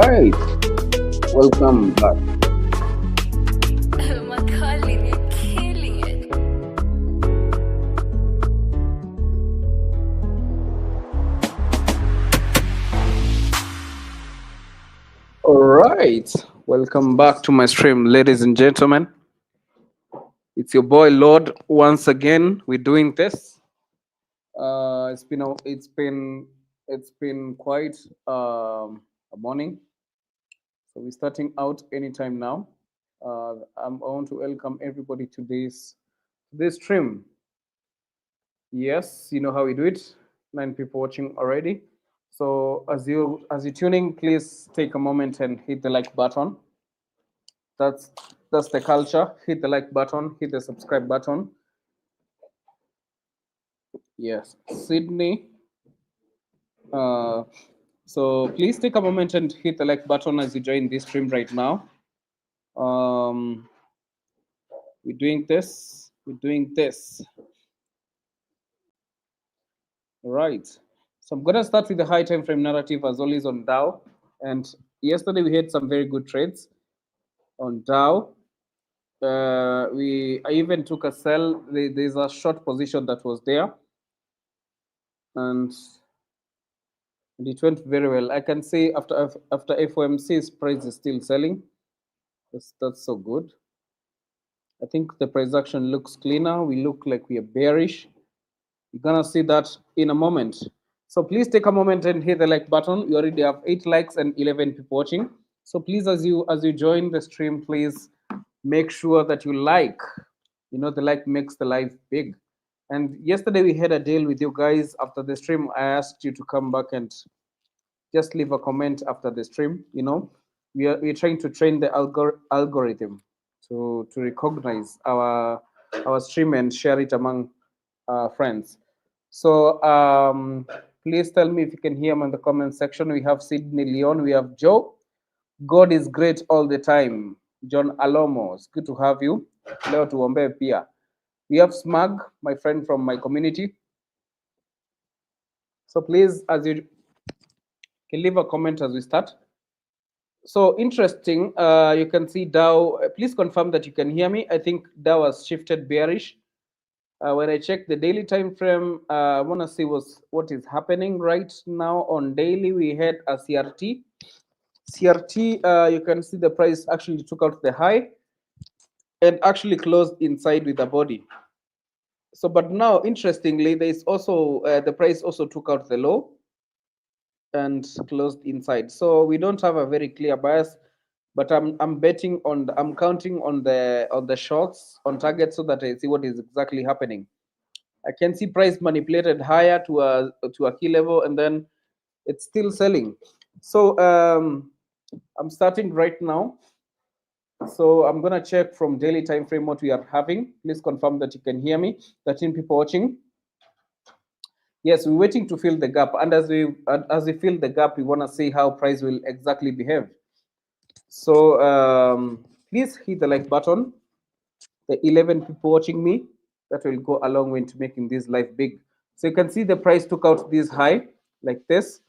right, welcome back. Macaulay, you're killing it. All right, welcome back to my stream, ladies and gentlemen. It's your boy Lorde once again. We're doing this. It's been quite a morning. So we're starting out anytime now. I want to welcome everybody to this stream. Yes, you know how we do it. 9 people watching already. So as you tuning, please take a moment and hit the like button. That's the culture. Hit the like button. Hit the subscribe button. Yes, Sydney. So please take a moment and hit the like button as you join this stream right now. We're doing this. All right. So I'm gonna start with the high time frame narrative as always on Dow. And yesterday we had some very good trades on Dow. I even took a sell. There's a short position that was there, and it went very well. I can say after FOMC's price is still selling. That's so good. I think the price action looks cleaner. We look like we are bearish. You're gonna see that in a moment. So please take a moment and hit the like button. We already have 8 likes and 11 people watching. So please, as you join the stream, please make sure that you like. You know, the like makes the life big. And yesterday we had a deal with you guys. After the stream, I asked you to come back and just leave a comment after the stream, you know. we're trying to train the algorithm to recognize our stream and share it among friends. So please tell me if you can hear me in the comment section. We have Sydney Leon, we have Joe. God is great all the time. John Alomo, it's good to have you. Leo tuombe pia. We have Smug, my friend from my community. So please, as you can leave a comment as we start. So interesting. You can see Dow. Please confirm that you can hear me. I think Dow has shifted bearish. When I check the daily time frame, I want to see what is happening right now on daily. We had a CRT. CRT, you can see the price actually took out the high and actually closed inside with the body. So, but now interestingly, there is also the price also took out the low and closed inside. So we don't have a very clear bias, but I'm betting on I'm counting on the shorts on target so that I see what is exactly happening. I can see price manipulated higher to a key level, and then it's still selling. So I'm starting right now. So I'm gonna check from daily time frame what we are having. Please confirm that you can hear me. 13 people watching. Yes, we're waiting to fill the gap, and as we fill the gap, we want to see how price will exactly behave. So please hit the like button. The 11 people watching me, that will go a long way to making this live big. So you can see the price took out this high like this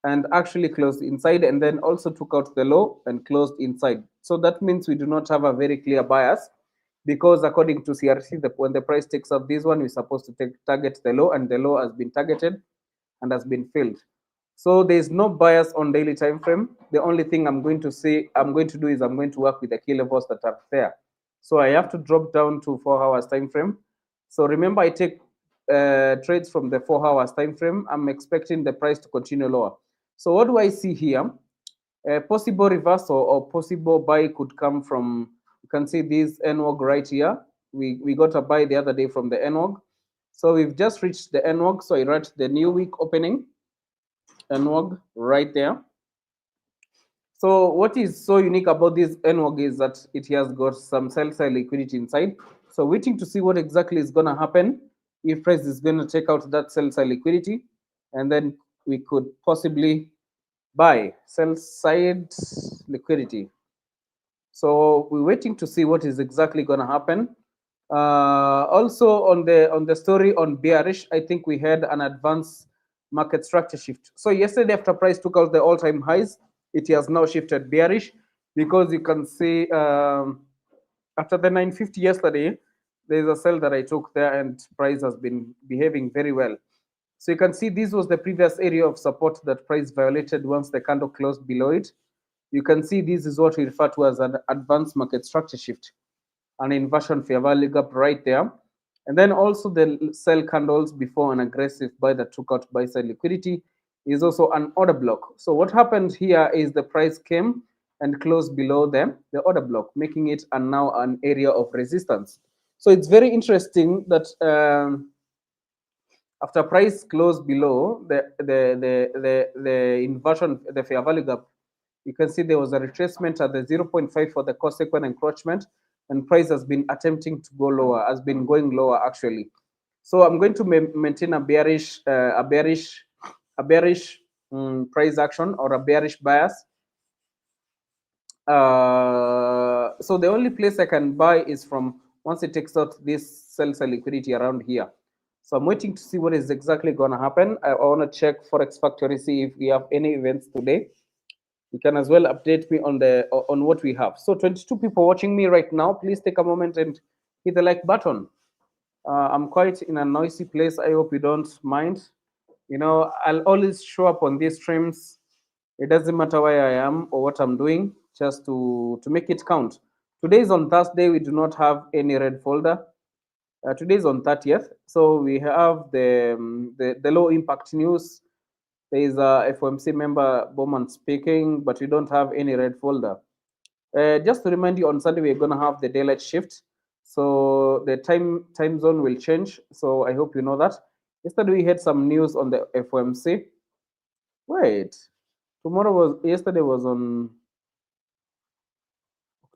and actually closed inside, and then also took out the low and closed inside. So that means we do not have a very clear bias, because according to CRC, when the price takes up this one, we're supposed to target the low, and the low has been targeted and has been filled. So there's no bias on daily time frame. The only thing I'm going to do is I'm going to work with the key levels that are there. So I have to drop down to 4 hours time frame. So remember, I take trades from the 4 hours time frame. I'm expecting the price to continue lower. So what do I see here? A possible reversal or possible buy could come from, you can see this NWOG right here. We got a buy the other day from the NWOG. So we've just reached the NWOG. So I write the new week opening, NWOG right there. So what is so unique about this NWOG is that it has got some sell-side liquidity inside. So waiting to see what exactly is going to happen, if price is going to take out that sell-side liquidity, and then we could possibly buy sell-side liquidity. So we're waiting to see what is exactly going to happen. Also on the story on bearish, I think we had an advanced market structure shift. So yesterday, after price took out the all-time highs, it has now shifted bearish, because you can see after the 950 yesterday, there's a sell that I took there, and price has been behaving very well. So you can see this was the previous area of support that price violated once the candle closed below it. You can see this is what we refer to as an advanced market structure shift, an inversion fair value gap right there. And then also the sell candles before an aggressive buy that took out buy side liquidity is also an order block. So what happened here is the price came and closed below the order block, making it now an area of resistance. So it's very interesting that after price closed below the inversion, the fair value gap, you can see there was a retracement at the 0.5 for the consequent encroachment, and price has been attempting to go lower, has been going lower actually. So I'm going to maintain a bearish price action, or a bearish bias. So the only place I can buy is from once it takes out this sell-side liquidity around here. So I'm waiting to see what is exactly going to happen. I want to check Forex Factory, see if we have any events today. You can as well update me on what we have. So 22 people watching me right now. Please take a moment and hit the like button. I'm quite in a noisy place. I hope you don't mind. You know, I'll always show up on these streams. It doesn't matter where I am or what I'm doing, just to make it count. Today is on Thursday. We do not have any red folder. Today is on 30th. So we have the low impact news. There is a FOMC member, Bowman, speaking, but we don't have any red folder. Just to remind you, on Sunday, we're going to have the daylight shift. So the time zone will change. So I hope you know that. Yesterday, we had some news on the FOMC. Wait, yesterday was on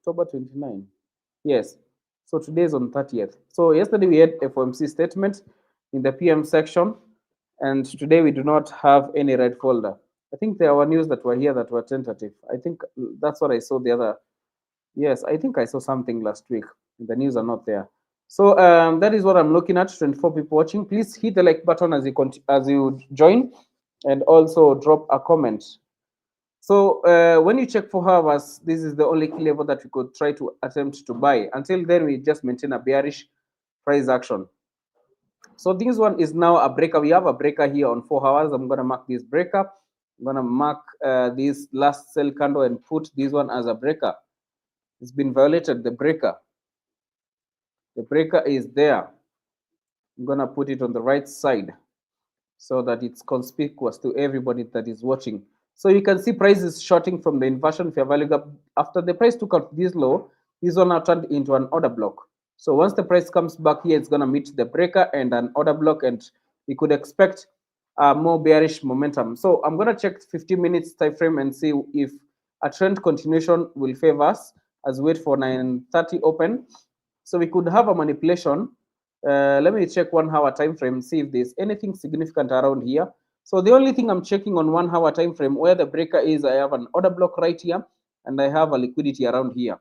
October 29. Yes. So today is on 30th. So yesterday we had FOMC statement in the PM section, and today we do not have any red folder. I think there were news that were here that were tentative. I think that's what I saw the other. Yes, I think I saw something last week. The news are not there. So that is what I'm looking at. 24 people watching. Please hit the like button as you join, and also drop a comment. So when you check 4 hours, this is the only key level that we could try to attempt to buy. Until then, we just maintain a bearish price action. So this one is now a breaker. We have a breaker here on 4 hours. I'm going to mark this breaker. I'm going to mark this last sell candle and put this one as a breaker. It's been violated, the breaker. The breaker is there. I'm going to put it on the right side so that it's conspicuous to everybody that is watching. So you can see price is shorting from the inversion fair value gap. After the price took out this low, this one now turned into an order block. So once the price comes back here, it's going to meet the breaker and an order block, and we could expect more bearish momentum. So I'm going to check 15 minutes time frame and see if a trend continuation will favor us as we wait for 9:30 open. So we could have a manipulation. Let me check 1 hour time frame, see if there's anything significant around here. So the only thing I'm checking on 1 hour time frame where the breaker is, I have an order block right here, and I have a liquidity around here.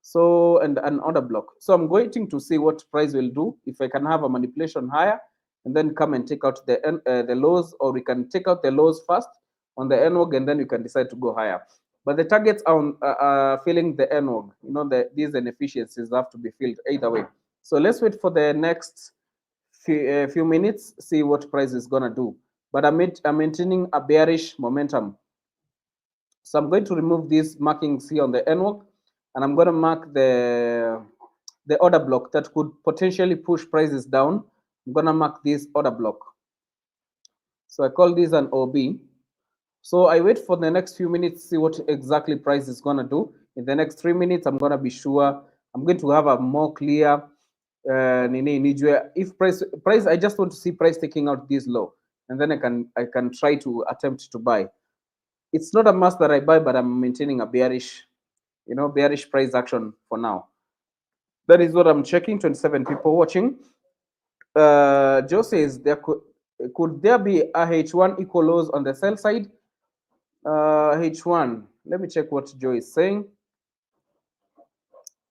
So, and an order block. So I'm waiting to see what price will do, if I can have a manipulation higher and then come and take out the lows, or we can take out the lows first on the NWOG and then you can decide to go higher. But the targets are filling the NWOG. You know, these inefficiencies have to be filled either way. So let's wait for the next few minutes, see what price is gonna do. But I'm maintaining a bearish momentum. So I'm going to remove these markings here on the NWOG, and I'm going to mark the order block that could potentially push prices down. I'm going to mark this order block. So I call this an OB. So I wait for the next few minutes, see what exactly price is going to do. In the next 3 minutes, I'm going to be sure. I'm going to have a more clear if price, I just want to see price taking out this low, and then I can try to attempt to buy. It's not a must that I buy, but I'm maintaining a bearish, bearish price action for now. That is what I'm checking. 27 people watching. Joe says could there be a H1 equal lows on the sell side? H1. Let me check what Joe is saying.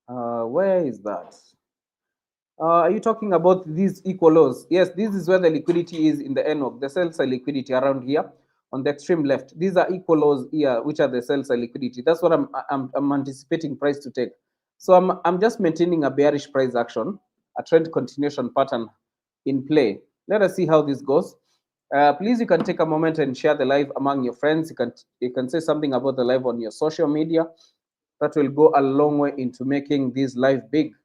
Where is that? Are you talking about these equal lows? Yes, this is where the liquidity is in the NWOG. The sell side liquidity around here on the extreme left. These are equal lows here, which are the sell side liquidity. That's what I'm anticipating price to take. So I'm just maintaining a bearish price action, a trend continuation pattern in play. Let us see how this goes. Please, you can take a moment and share the live among your friends. You can say something about the live on your social media. That will go a long way into making this live big.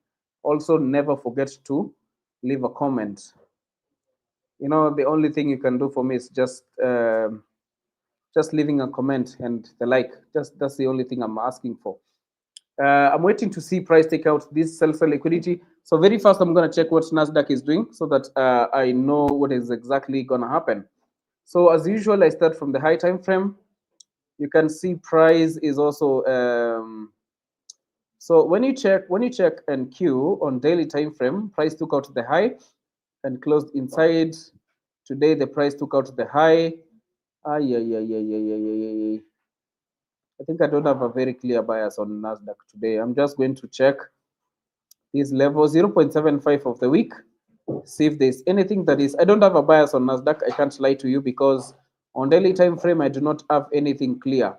Also, never forget to leave a comment. The only thing you can do for me is just leaving a comment and the like. That's the only thing I'm asking for. I'm waiting to see price take out this sell-side liquidity. So very fast, I'm going to check what Nasdaq is doing so that I know what is exactly going to happen. So as usual, I start from the high time frame. You can see price is also. So when you check NQ on daily time frame, price took out the high and closed inside. Today the price took out the high. I think I don't have a very clear bias on Nasdaq today. I'm just going to check this level 0.75 of the week. See if there's anything that is. I don't have a bias on Nasdaq. I can't lie to you because on daily time frame I do not have anything clear.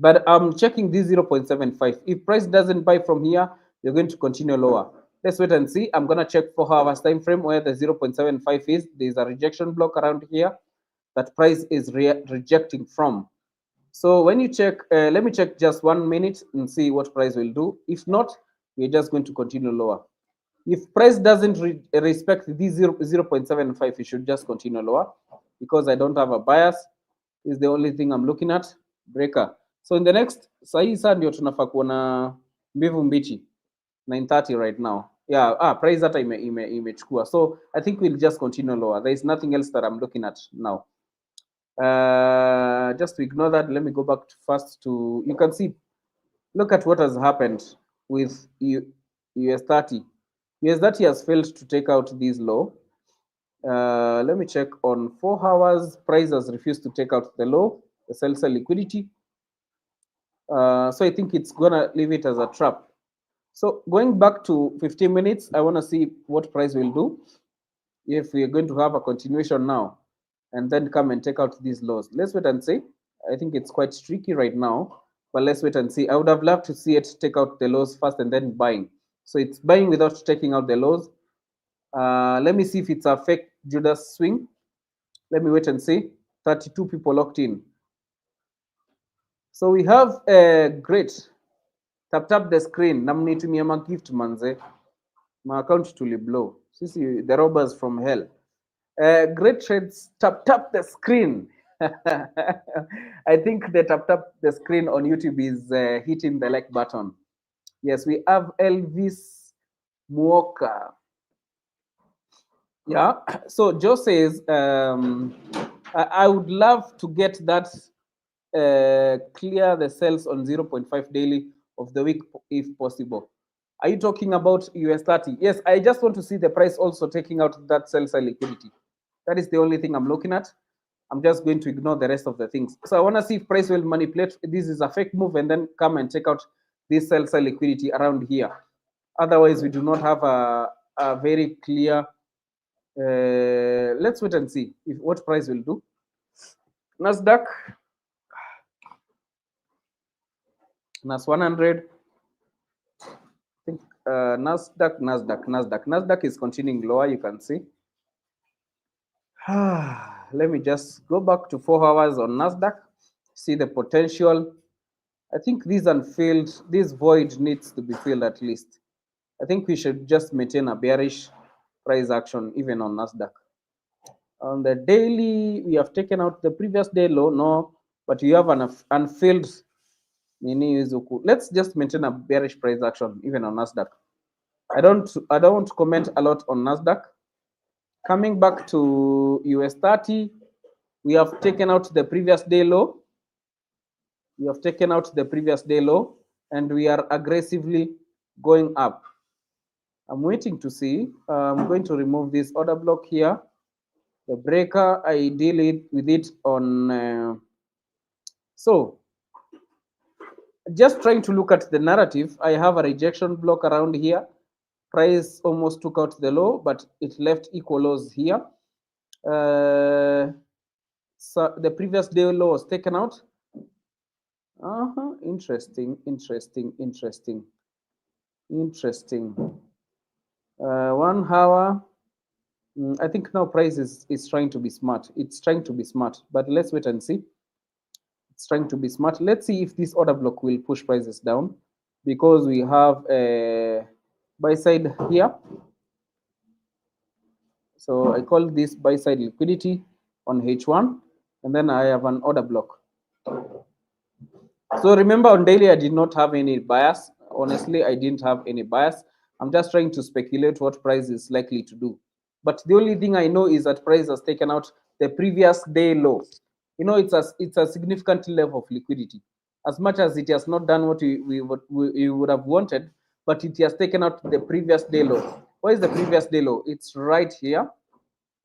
But I'm checking this 0.75. If price doesn't buy from here, you're going to continue lower. Let's wait and see. I'm going to check 4 hours time frame where the 0.75 is. There's a rejection block around here that price is rejecting from. So when you check, let me check just 1 minute and see what price will do. If not, we're just going to continue lower. If price doesn't respect this 0.75, you should just continue lower because I don't have a bias. Is the only thing I'm looking at. Breaker. So in the next, sahi saa ndio tunafaa kuona mbivu mbichi 9:30 right now. Yeah, price hata imechukua. So I think we'll just continue lower. There is nothing else that I'm looking at now. Just to ignore that, let me go back first to, you can see Look at what has happened with US 30. US 30 has failed to take out this low. Let me check on 4 hours. Price has refused to take out the low, the sell liquidity. So I think it's gonna leave it as a trap. So going back to 15 minutes, I want to see what price will do if we are going to have a continuation now and then come and take out these lows. Let's wait and see. I think it's quite tricky right now, but let's wait and see. I would have loved to see it take out the lows first and then buying. So it's buying without taking out the lows. Let me see if it's a fake Judas swing. Let me wait and see. 32 people locked in. So we have a great tap the screen. Namnitumia ma gift manze. My account to blow. See the robbers from hell. Great trades. Tap the screen. I think the tap the screen on YouTube is hitting the like button. Yes, we have Elvis Muoka. Yeah. So Joe says, I would love to get that clear the sales on 0.5 daily of the week if possible. Are you talking about US 30? Yes, I just want to see the price also taking out that sell side liquidity. That is the only thing I'm looking at. I'm just going to ignore the rest of the things. So I want to see if price will manipulate. This is a fake move and then come and take out this sell side liquidity around here. Otherwise, we do not have a very clear. Let's wait and see if what price will do. Nasdaq, NAS 100. I think Nasdaq is continuing lower. You can see. Let me just go back to 4 hours on Nasdaq. See the potential. I think this unfilled, this void needs to be filled at least. I think we should just maintain a bearish price action even on Nasdaq. On the daily, we have taken out the previous day low, no, but you have an unfilled Nini Izuku. Let's just maintain a bearish price action even on Nasdaq. I don't comment a lot on Nasdaq. Coming back to US 30, we have taken out the previous day low. We have taken out the previous day low and we are aggressively going up. I'm waiting to see. I'm going to remove this order block here. The breaker, I deal with it on. So just trying to look at the narrative. I have a rejection block around here. Price almost took out the low, but it left equal lows here. So the previous day low was taken out. Interesting. 1 hour. I think now price is trying to be smart. It's trying to be smart, but let's wait and see. It's trying to be smart. Let's see if this order block will push prices down because we have a buy side here. So I call this buy side liquidity on H1, and then I have an order block. So remember on daily, I did not have any bias. Honestly, I didn't have any bias. I'm just trying to speculate what price is likely to do. But the only thing I know is that price has taken out the previous day low. You know, it's a significant level of liquidity. As much as it has not done what we would have wanted, but it has taken out the previous day low. What is the previous day low? It's right here.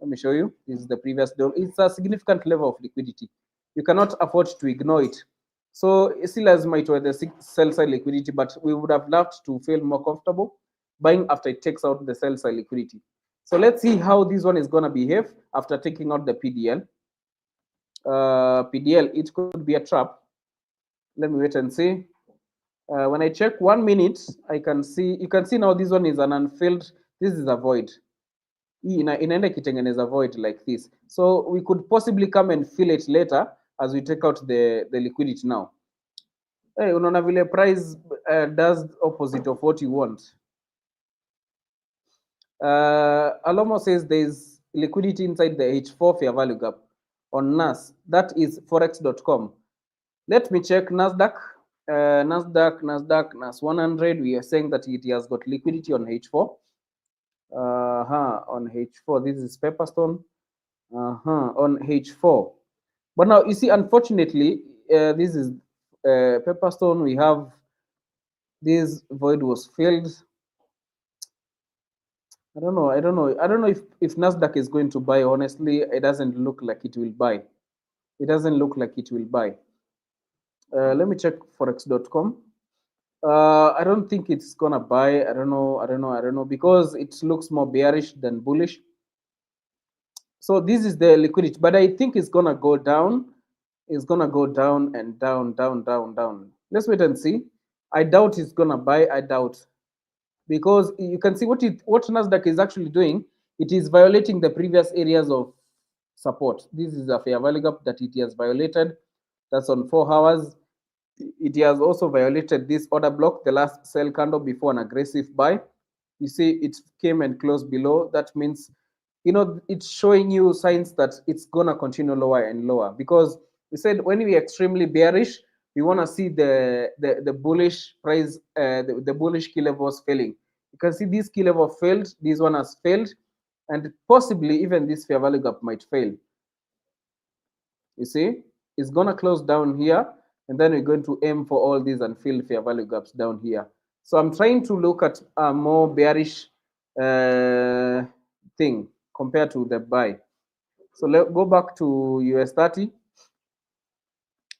Let me show you. This is the previous day. It's a significant level of liquidity. You cannot afford to ignore it. So still as might were the sell side liquidity, but we would have loved to feel more comfortable buying after it takes out the sell side liquidity. So let's see how this one is going to behave after taking out the PDL. PDL, it could be a trap. Let me wait and see. When I check 1 minute, I can see, you can see now this one is an unfilled, this is a void. Inaenda kitengeneza void like this. So we could possibly come and fill it later as we take out the liquidity now. Hey, unaona vile price does opposite of what you want. Alomo says there's liquidity inside the H4 fair value gap on NAS. That is forex.com. Let me check Nasdaq. Nasdaq, NAS 100. We are saying that it has got liquidity on H4. On H4. This is Pepperstone. On H4. But now you see, unfortunately, this is Pepperstone. We have this void was filled. I don't know. If Nasdaq is going to buy. Honestly, it doesn't look like it will buy. It doesn't look like it will buy. Let me check forex.com. I don't think it's gonna buy. I don't know because it looks more bearish than bullish. So this is the liquidity, but I think it's gonna go down. It's gonna go down and down, down, down, down. Let's wait and see. I doubt it's gonna buy. I doubt, because you can see what Nasdaq is actually doing. It is violating the previous areas of support. This is a fair value gap that it has violated. That's on 4 hours. It has also violated this order block, the last sell candle before an aggressive buy. You see it came and closed below. That means, it's showing you signs that it's going to continue lower and lower, because we said when we're extremely bearish, we want to see the bullish price, the bullish key levels failing. You can see this key level failed, this one has failed, and possibly even this fair value gap might fail. You see, it's going to close down here, and then we're going to aim for all these and fill fair value gaps down here. So I'm trying to look at a more bearish thing compared to the buy. So let's go back to US30.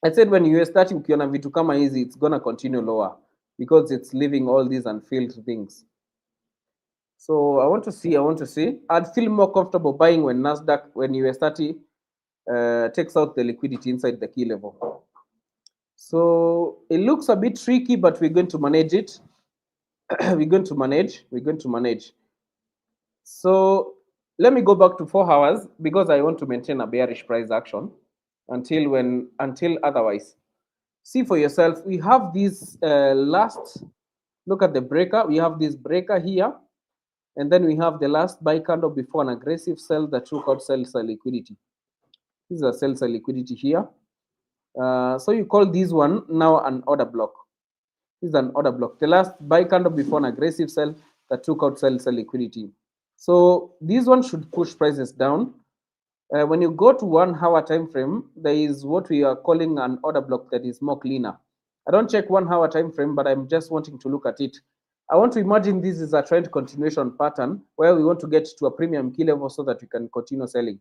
I said when US30 ukiona vitu kama hizi, it's going to continue lower because it's leaving all these unfilled things. So I want to see. I'd feel more comfortable buying when US30 takes out the liquidity inside the key level. So it looks a bit tricky, but we're going to manage it. We're going to manage. So let me go back to 4 hours because I want to maintain a bearish price action until otherwise. See for yourself. We have this last. Look at the breaker. We have this breaker here, and then we have the last buy candle before an aggressive sell that took out sell liquidity. This is a sell liquidity here. So you call this one now an order block. This is an order block. The last buy candle before an aggressive sell that took out sell liquidity. So this one should push prices down. When you go to 1 hour time frame, there is what we are calling an order block that is more cleaner. I don't check 1 hour time frame, but I'm just wanting to look at it. I want to imagine this is a trend continuation pattern where we want to get to a premium key level so that we can continue selling.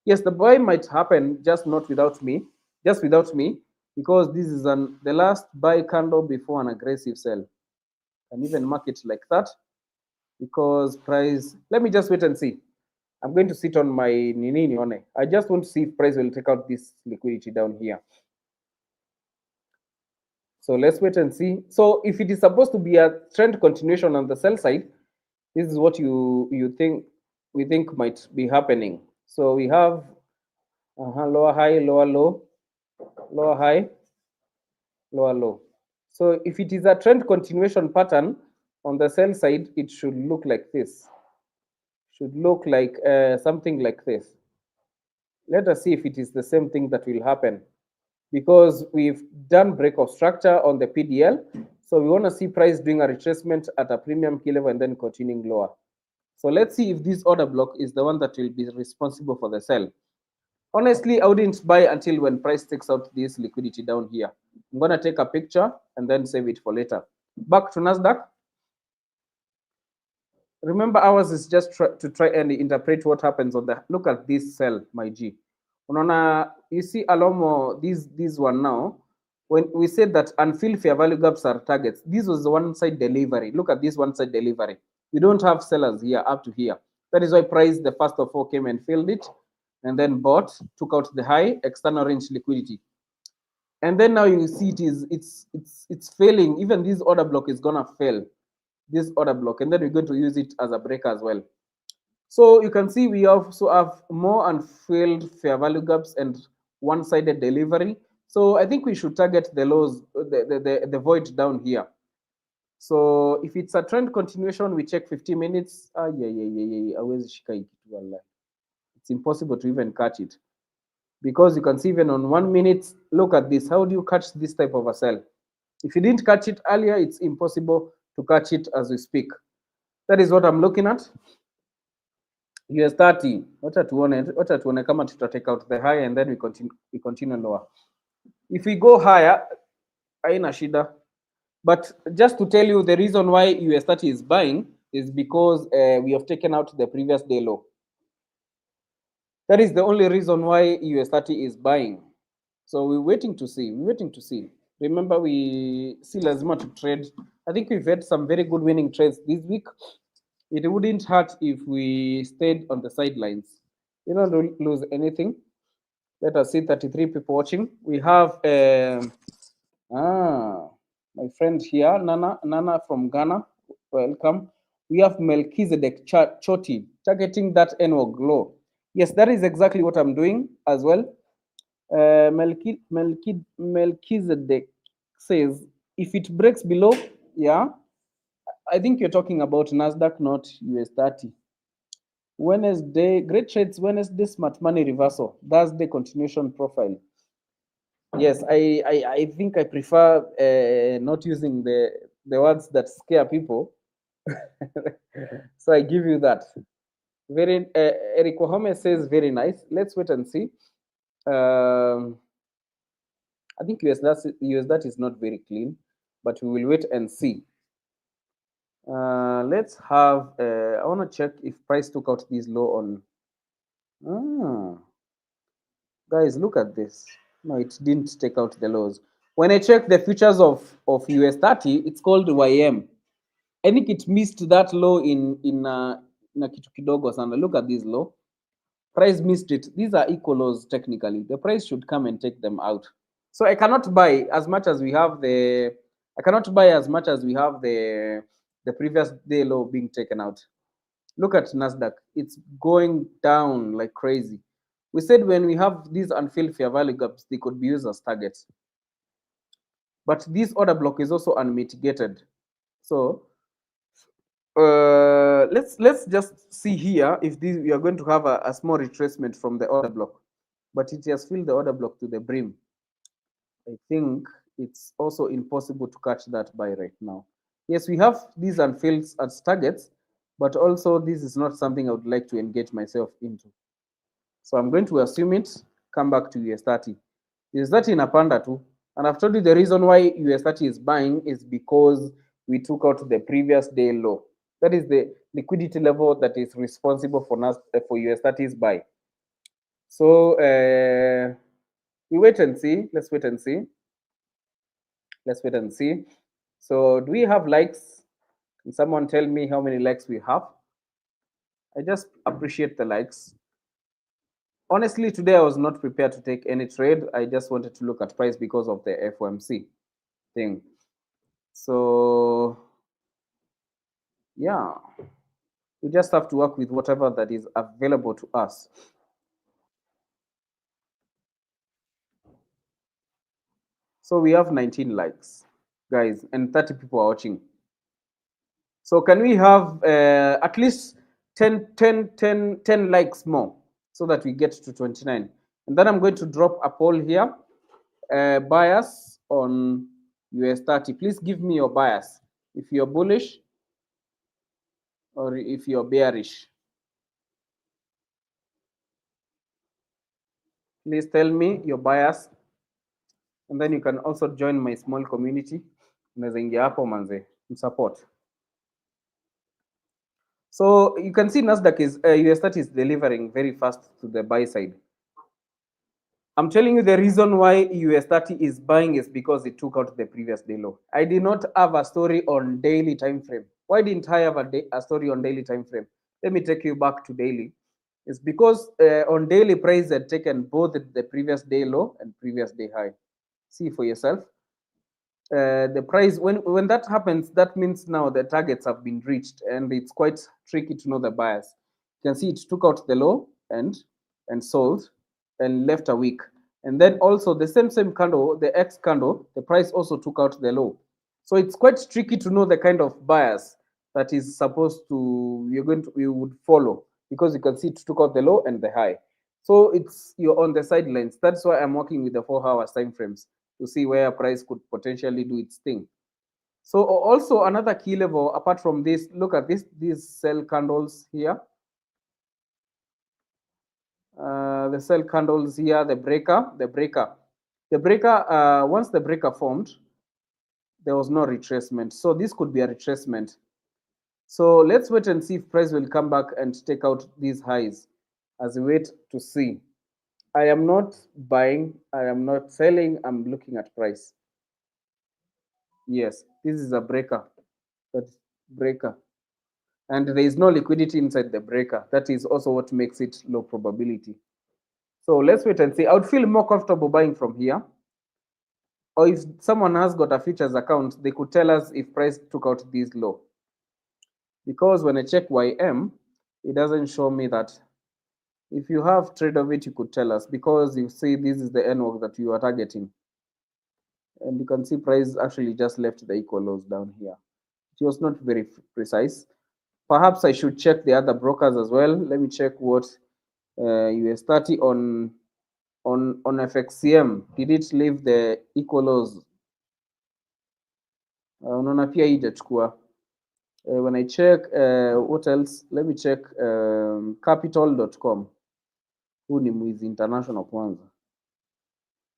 Yes, the buy might happen, just without me, because this is the last buy candle before an aggressive sell. And even mark it like that, because price, let me just wait and see. I'm going to sit on my nini on it. I just want to see if price will take out this liquidity down here. So let's wait and see. So if it is supposed to be a trend continuation on the sell side, this is what we think might be happening. So we have lower high, lower low, lower high, lower low. So if it is a trend continuation pattern on the sell side, it should look like this. Should look like something like this. Let us see if it is the same thing that will happen, because we've done break of structure on the PDL. So we want to see price doing a retracement at a premium key level and then continuing lower. So let's see if this order block is the one that will be responsible for the sell. Honestly, I wouldn't buy until when price takes out this liquidity down here. I'm going to take a picture and then save it for later. Back to Nasdaq. Remember, ours is just to try and interpret what happens on the. Look at this sell, my G. You see Alomo, this one now. When we said that unfilled fair value gaps are targets, this was the one-side delivery. Look at this one-side delivery. We don't have sellers here up to here. That is why price, the first of all, came and filled it, and then bought, took out the high, external range liquidity. And then now you see it's failing. Even this order block is gonna fail. This order block, and then we're going to use it as a breaker as well. So you can see we also have more unfilled fair value gaps and one-sided delivery. So I think we should target the lows, the void down here. So if it's a trend continuation, we check 50 minutes. It's impossible to even catch it, because you can see even on 1 minute, look at this. How do you catch this type of a sell? If you didn't catch it earlier, it's impossible to catch it as we speak. That is what I'm looking at. US30, wacha tuone kama tuta take out the high and then we continue lower. If we go higher, haina shida. But just to tell you, the reason why US30 is buying is because we have taken out the previous day low. That is the only reason why US30 is buying. So we're waiting to see. We're waiting to see. Remember, we see lazima to trade. I think we've had some very good winning trades this week. It wouldn't hurt if we stayed on the sidelines. You don't lose anything. Let us see 33 people watching. We have my friend here, Nana from Ghana. Welcome. We have Melchizedek Choti targeting that NO glow. Yes, that is exactly what I'm doing as well. Melchizedek says if it breaks below, yeah, I think you're talking about Nasdaq, not US30. Wednesday, great trades. Wednesday, smart money reversal. That's the continuation profile. Yes, I think I prefer not using the words that scare people. So I give you that. Very Eric Wahome says very nice. Let's wait and see. I think US that is not very clean, but we will wait and see. Let's have. I want to check if price took out this low on. Guys, look at this. No, it didn't take out the lows. When I check the futures of US30, it's called YM. I think it missed that low in kitu kidogo sana. Look at this low. Price missed it. These are equal lows technically. The price should come and take them out. So I cannot buy as much as we have the. I cannot buy as much as we have the previous day low being taken out. Look at Nasdaq. It's going down like crazy. We said when we have these unfilled fair value gaps, they could be used as targets. But this order block is also unmitigated. So let's just see here if we are going to have a small retracement from the order block. But it has filled the order block to the brim. I think it's also impossible to catch that by right now. Yes, we have these unfilled as targets, but also this is not something I would like to engage myself into. So I'm going to assume it, come back to US30. US30 inapanda too. And I've told you the reason why US30 is buying is because we took out the previous day low. That is the liquidity level that is responsible for US30's buy. So we wait and see. Let's wait and see. Let's wait and see. So do we have likes? Can someone tell me how many likes we have? I just appreciate the likes. Honestly, today I was not prepared to take any trade. I just wanted to look at price because of the FOMC thing. So yeah, we just have to work with whatever that is available to us. So we have 19 likes, guys, and 30 people are watching. So can we have at least 10 likes more so that we get to 29? And then I'm going to drop a poll here. Bias on US30. Please give me your bias. If you're bullish or if you're bearish. Please tell me your bias. And then you can also join my small community. Unaweza ingia hapo manze, support. So you can see Nasdaq is US30 is delivering very fast to the buy side. I'm telling you the reason why US30 is buying is because it took out the previous day low. I did not have a story on daily time frame. Why didn't I have a story on daily time frame? Let me take you back to daily. It's because on daily price had taken both the previous day low and previous day high. See for yourself. The price when that happens, that means now the targets have been reached, and it's quite tricky to know the bias. You can see it took out the low and sold and left a week, and then also the same candle, the X candle, the price also took out the low. So it's quite tricky to know the kind of bias that is supposed to you would follow, because you can see it took out the low and the high. So you're on the sidelines. That's why I'm working with the 4 hours time frames to see where price could potentially do its thing. So also another key level apart from this, look at these sell candles here. The sell candles here, the breaker. Once the breaker formed, there was no retracement. So this could be a retracement. So let's wait and see if price will come back and take out these highs as we wait to see. I am not buying, I am not selling, I'm looking at price. Yes, this is a breaker. That's breaker. And there is no liquidity inside the breaker. That is also what makes it low probability. So let's wait and see. I would feel more comfortable buying from here. Or if someone has got a futures account, they could tell us if price took out this low. Because when I check YM, it doesn't show me that. If you have trade of it, you could tell us, because you see this is the NWOG that you are targeting. And you can see price actually just left the equal lows down here. It was not very precise. Perhaps I should check the other brokers as well. Let me check what US30 on FXCM. Did it leave the equal lows? Unaona pia hii ijachukua. When I check what else, let me check capital.com. Huu ni Mwizi International kwanza.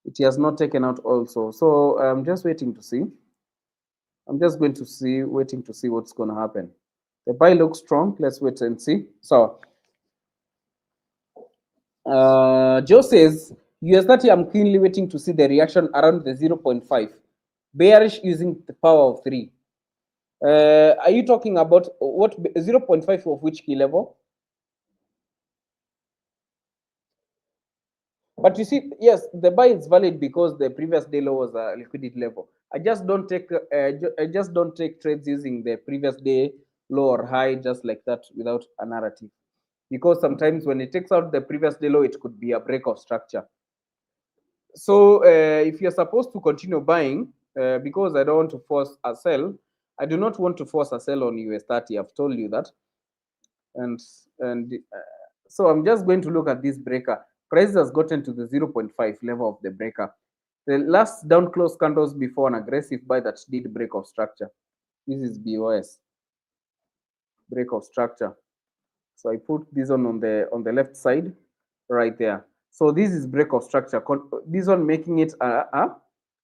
It has not taken out also. So I'm just waiting to see. I'm just going to see, waiting to see what's going to happen. The buy looks strong. Let's wait and see. So Joe says, US30, I'm keenly waiting to see the reaction around the 0.5. Bearish using the power of 3. Are you talking about what 0.5 of which key level? But you see, yes, the buy is valid because the previous day low was a liquidity level. I just don't take trades using the previous day low or high just like that without a narrative. Because sometimes when it takes out the previous day low, it could be a break of structure. So if you're supposed to continue buying, because I don't want to force a sell, I do not want to force a sell on US30. I've told you that. And so I'm just going to look at this breaker. Price has gotten to the 0.5 level of the breaker. The last down close candles before an aggressive buy that did break of structure. This is BOS, break of structure. So I put this one on the left side, right there. So this is break of structure. This one making it a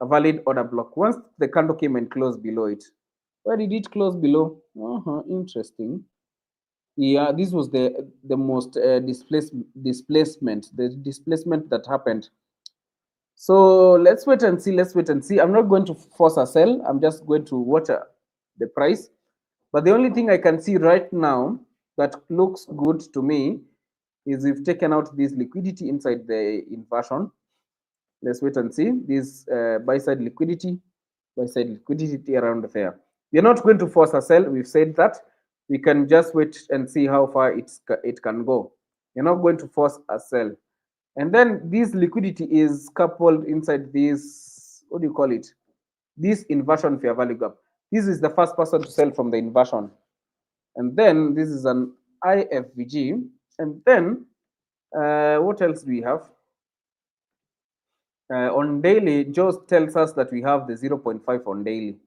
valid order block. Once the candle came and closed below it. Where did it close below? Interesting. Yeah, this was the most displacement, the displacement that happened. So let's wait and see. Let's wait and see. I'm not going to force a sell. I'm just going to watch the price. But the only thing I can see right now that looks good to me is we've taken out this liquidity inside the inversion. Let's wait and see this buy side liquidity around there. We're not going to force a sell. We've said that. We can just wait and see how far it can go. You're not going to force a sell. And then this liquidity is coupled inside this, what do you call it? This inversion fair value gap. This is the first person to sell from the inversion. And then this is an IFVG. And then what else do we have? On daily, Joe tells us that we have the 0.5 on daily.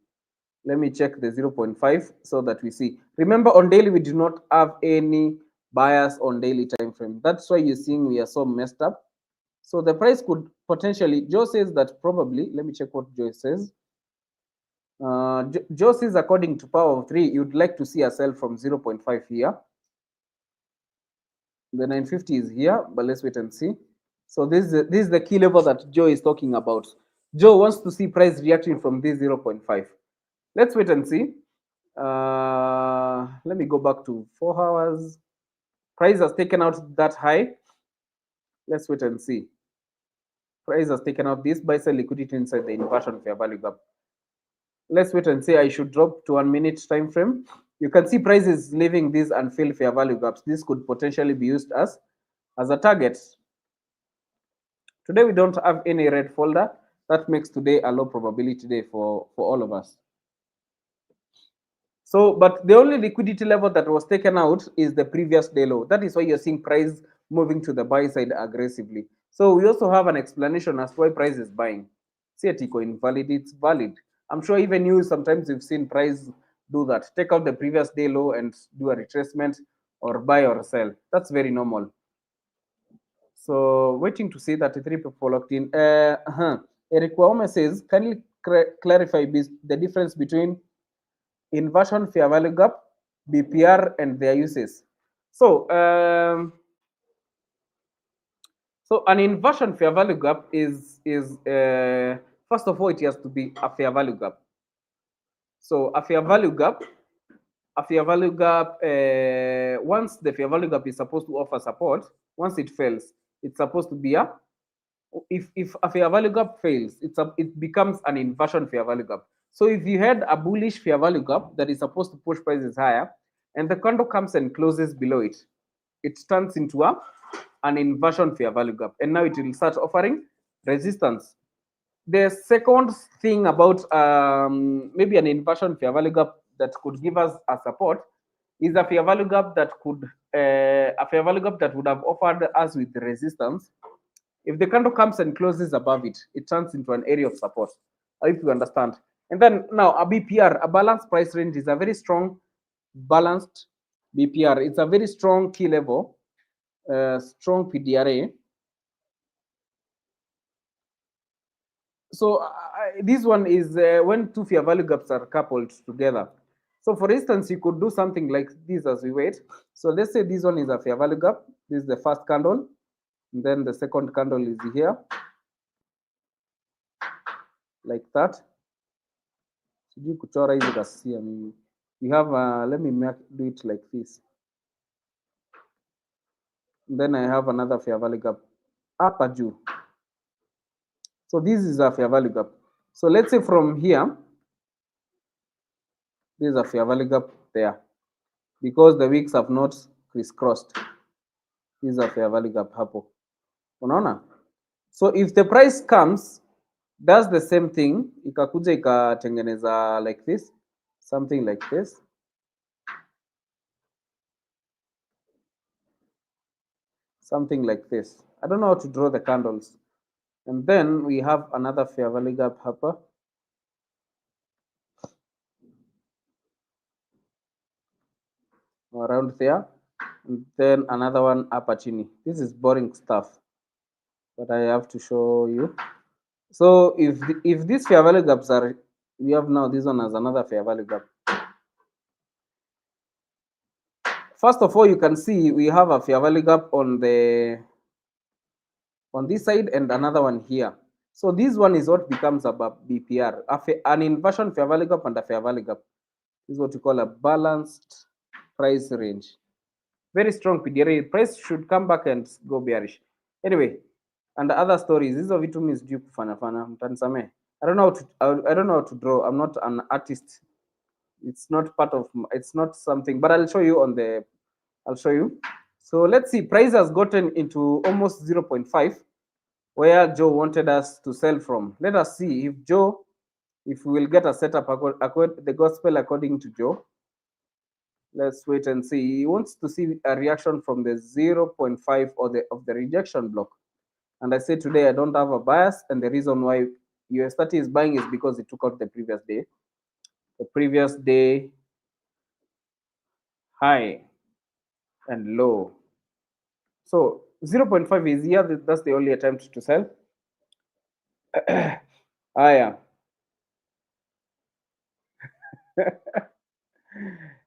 Let me check the 0.5 so that we see. Remember, on daily, we do not have any bias on daily time frame. That's why you're seeing we are so messed up. So the price could potentially, Joe says that probably, let me check what Joe says. Joe says according to power of 3, you'd like to see a sell from 0.5 here. The 950 is here, but let's wait and see. So this is the key level that Joe is talking about. Joe wants to see price reacting from this 0.5. Let's wait and see. Let me go back to 4 hours. Price has taken out that high. Let's wait and see. Price has taken out this buy sell liquidity inside the inversion fair value gap. Let's wait and see. I should drop to 1 minute time frame. You can see price is leaving these unfilled fair value gaps. This could potentially be used as a target. Today we don't have any red folder. That makes today a low probability day for all of us. So, but the only liquidity level that was taken out is the previous day low. That is why you're seeing price moving to the buy side aggressively. So we also have an explanation as to why price is buying. See it invalid, it's valid. I'm sure even you sometimes you've seen price do that. Take out the previous day low and do a retracement or buy or sell. That's very normal. So waiting to see 33 people locked in. Eric Waume says, kindly clarify the difference between inversion fair value gap, BPR, and their uses. So, so an inversion fair value gap is first of all, it has to be a fair value gap. So a fair value gap, once the fair value gap is supposed to offer support, once it fails, it's supposed to be a, if a fair value gap fails, it becomes an inversion fair value gap. So if you had a bullish fair value gap that is supposed to push prices higher, and the candle comes and closes below it, it turns into an inversion fair value gap, and now it will start offering resistance. The second thing about maybe an inversion fair value gap that could give us a support is a fair value gap that could a fair value gap that would have offered us with resistance. If the candle comes and closes above it, it turns into an area of support. If you understand. And then now a BPR, a balanced price range, is a very strong balanced BPR. It's a very strong key level, strong PDRA. So this one is when two fair value gaps are coupled together. So for instance, you could do something like this as we wait. So let's say this one is a fair value gap. This is the first candle. And then the second candle is here. Like that. You have, let me do it like this. And then I have another fair value gap upper due. So this is a fair value gap. So let's say from here, this is a fair value gap there, because the wicks have not crisscrossed. This is a fair value gap hapo. Unaona? So if the price comes, does the same thing, ikakuja ikatengeneza like this, something like this. Something like this. I don't know how to draw the candles. And then we have another fair value gap hapa. Around there. And then another one hapa chini. This is boring stuff, but I have to show you. So if these fair value gaps are, we have now this one as another fair value gap. First of all, you can see we have a fair value gap on this side and another one here. So this one is what becomes a BPR, an inversion fair value gap and a fair value gap. This is what we call a balanced price range. Very strong PDRA. Price should come back and go bearish. Anyway, and the other stories. These are vitu means due fana. Mtanisame. I don't know how to draw. I'm not an artist. It's not part of. It's not something. But I'll show you on the. I'll show you. So let's see. Price has gotten into almost 0.5, where Joe wanted us to sell from. Let us see if we will get a setup the gospel according to Joe. Let's wait and see. He wants to see a reaction from the 0.5 or of the rejection block. And I said today I don't have a bias, and the reason why US30 is buying is because it took out the previous day. The previous day high and low. So 0.5 is here. That's the only attempt to sell. Yeah.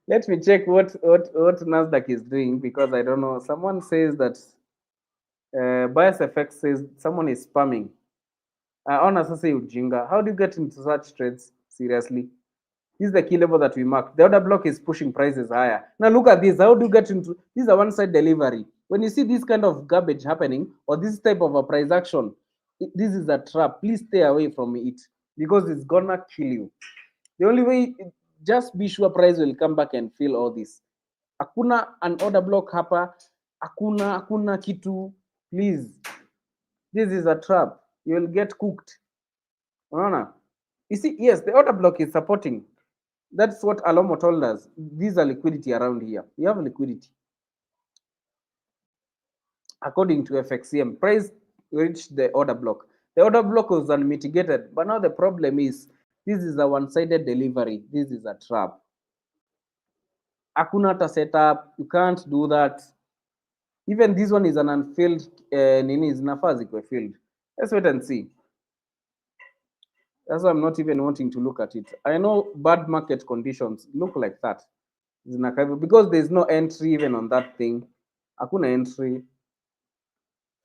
Let me check what Nasdaq is doing, because I don't know. Someone says that bias effect says someone is spamming. Honestly, say ujinga. How do you get into such trades? Seriously, this is the key level that we mark. The order block is pushing prices higher. Now look at this. How do you get into this? Is a one-side delivery. When you see this kind of garbage happening, or this type of a price action, this is a trap. Please stay away from it, because it's gonna kill you. The only way, just be sure price will come back and fill all this. Hakuna an order block hapa, hakuna kitu. Please, this is a trap. You will get cooked. Unaona? You see, yes, the order block is supporting. That's what Alomo told us. These are liquidity around here. We have liquidity. According to FXCM, price reached the order block. The order block was unmitigated, but now the problem is this is a one-sided delivery. This is a trap. Hakuna hata setup. You can't do that. Even this one is an unfilled nini zinafaa zikwe filled. Let's wait and see. That's why I'm not even wanting to look at it. I know bad market conditions look like that. Because there's no entry even on that thing. Hakuna entry.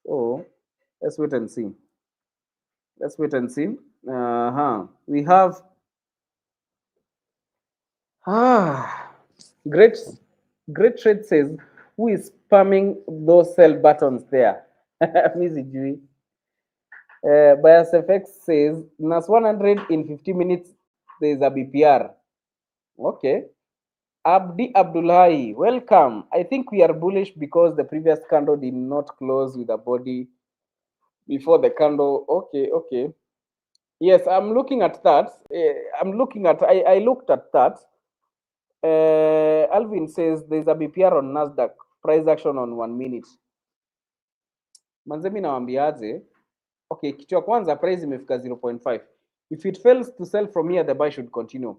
So let's wait and see. Let's wait and see. We have great great trade says who is spamming those sell buttons there? Mizi Jui. Bias FX says NAS 100 in 50 minutes there's a BPR. Okay. Abdi Abdullahi, welcome. I think we are bullish because the previous candle did not close with a body before the candle. Okay, okay. Yes, I'm looking at that. I looked at that. Alvin says there's a BPR on Nasdaq, price action on 1 minute. Manze, mimi nawaambiaje? Okay, kitu ya kwanza price imefika 0.5. If it fails to sell from here, the buy should continue.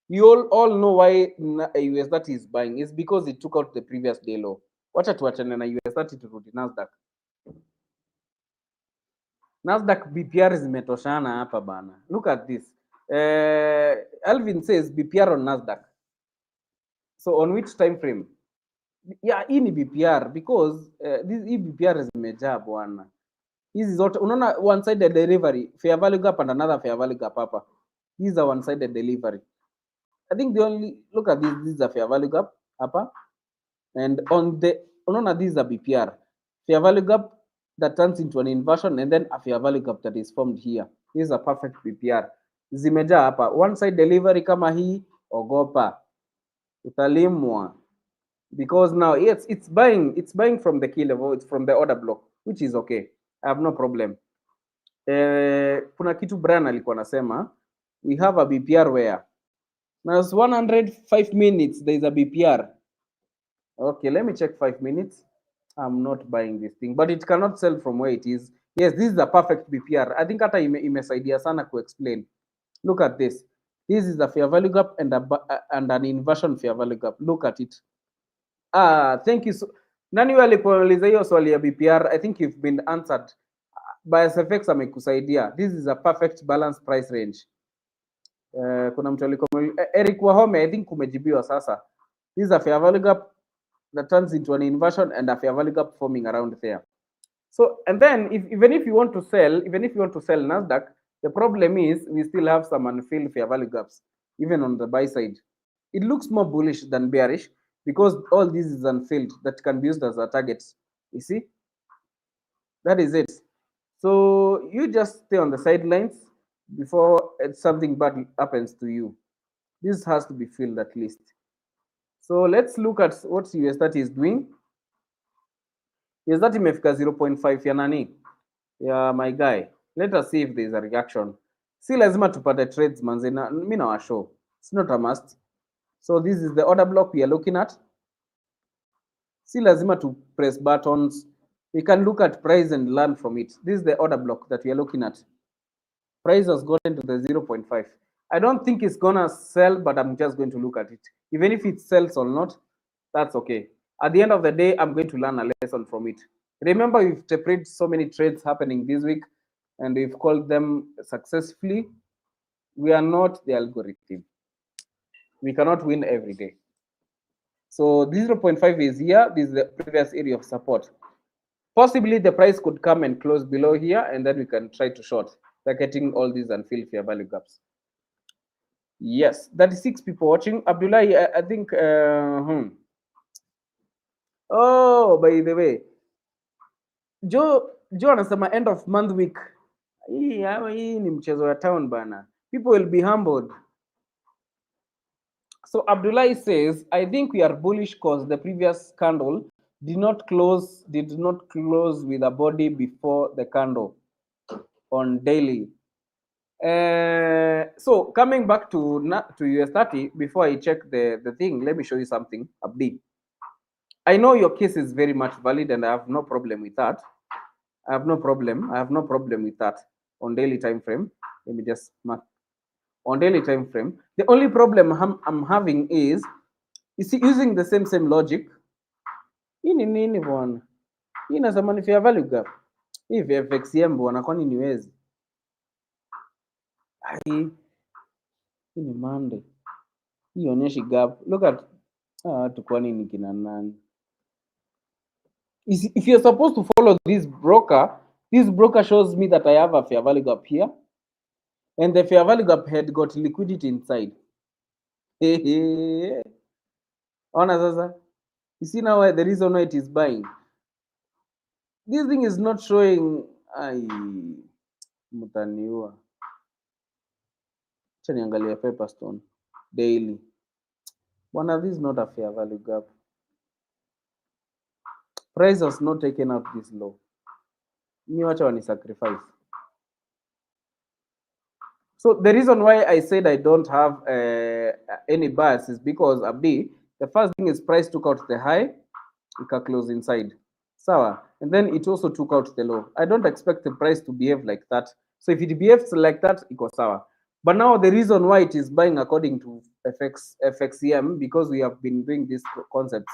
You all know why US30 is buying. It's because it took out the previous day low. Wacha tuachane na US30 turudi Nasdaq. Nasdaq BPR zimetoshana hapa bana. Look at this. Alvin says BPR on Nasdaq. So on which time frame? Yeah, hii ni BPR because hii BPR zimejaa bwana. Hizi zote unaona one sided delivery, fair value gap and another fair value gap hapa. These are one sided delivery. I think the only look at this is a fair value gap hapa, and on the unaona this is a BPR. Fair value gap that turns into an inversion and then a fair value gap that is formed here. This is a perfect BPR. Zimejaa hapa. One side delivery kama hii, ogopa. Utalimwa. Because now it's buying from the key level, it's from the order block, which is okay. I have no problem. Kuna kitu Brian alikuwa nasema, we have a BPR where now 105 minutes there is a BPR. Okay, let me check 5 minutes. I'm not buying this thing, but it cannot sell from where it is. Yes, this is a perfect BPR. I think hata imesaidia sana ku explain. Look at this. This is a fair value gap and an inversion fair value gap. Look at it. Thank you so. Nani walipouliza hiyo swali ya BPR? I think you've been answered. Bias FX amekusaidia. This is a perfect balance price range. Kuna mtu alikuwa Eric Wahome, I think kumejibiwa sasa. This is a fair value gap that turns into an inversion and a fair value gap forming around there. So, and then even if you want to sell Nasdaq, the problem is we still have some unfilled fair value gaps, even on the buy side. It looks more bullish than bearish because all this is unfilled that can be used as a target. You see, that is it. So you just stay on the sidelines before something bad happens to you. This has to be filled at least. So let's look at what US30 is doing. US30 imefika 0.5 ya nani? Yeah, my guy. Let us see if there is a reaction. Si lazima tupate trades manze, mimi na washow. It's not a must. So this is the order block we are looking at. Si lazima to press buttons. We can look at price and learn from it. This is the order block that we are looking at. Price has gotten to the 0.5. I don't think it's gonna sell, but I'm just going to look at it. Even if it sells or not, that's okay. At the end of the day, I'm going to learn a lesson from it. Remember, we've interpreted so many trades happening this week, and we've called them successfully. We are not the algorithm. We cannot win every day. So 0.5 is here. This is the previous area of support. Possibly the price could come and close below here, and then we can try to short, targeting all these unfilled fair value gaps. Yes, 36 people watching. Abdullahi, I think. Oh, by the way, Joe anasema end of month week. Hii ni mchezo ya town bana. People will be humbled. So Abdullahi says, I think we are bullish because the previous candle did not close with a body before the candle on daily. So coming back to US30, before I check the thing, let me show you something, Abdi. I know your case is very much valid and I have no problem with that. I have no problem with that on daily time frame. Let me just mark on daily time frame. The only problem I'm having is, you see, using the same logic. Hii ni nini bwana? Hii inasema ni fair value gap. Hii FXM bwana, kwani niwezi? Hii ni Monday. Hii onyeshi gap. Look at watu kwani ni kina nani? If you're supposed to follow this broker shows me that I have a fair value gap here. And the fair value gap had got liquidity inside. Ona sasa. You see now the reason why it is buying. This thing is not showing. Mtaniua. Acha niangalie Pepperstone daily. Bwana, this is not a fair value gap. Price has not taken out this low. Ni wacha wani sacrifice. So the reason why I said I don't have any bias is because Abdi, the first thing is price took out the high, ika close inside. Sawa. And then it also took out the low. I don't expect the price to behave like that. So if it behaves like that, iko sawa. But now the reason why it is buying according to FXEM, because we have been doing these concepts,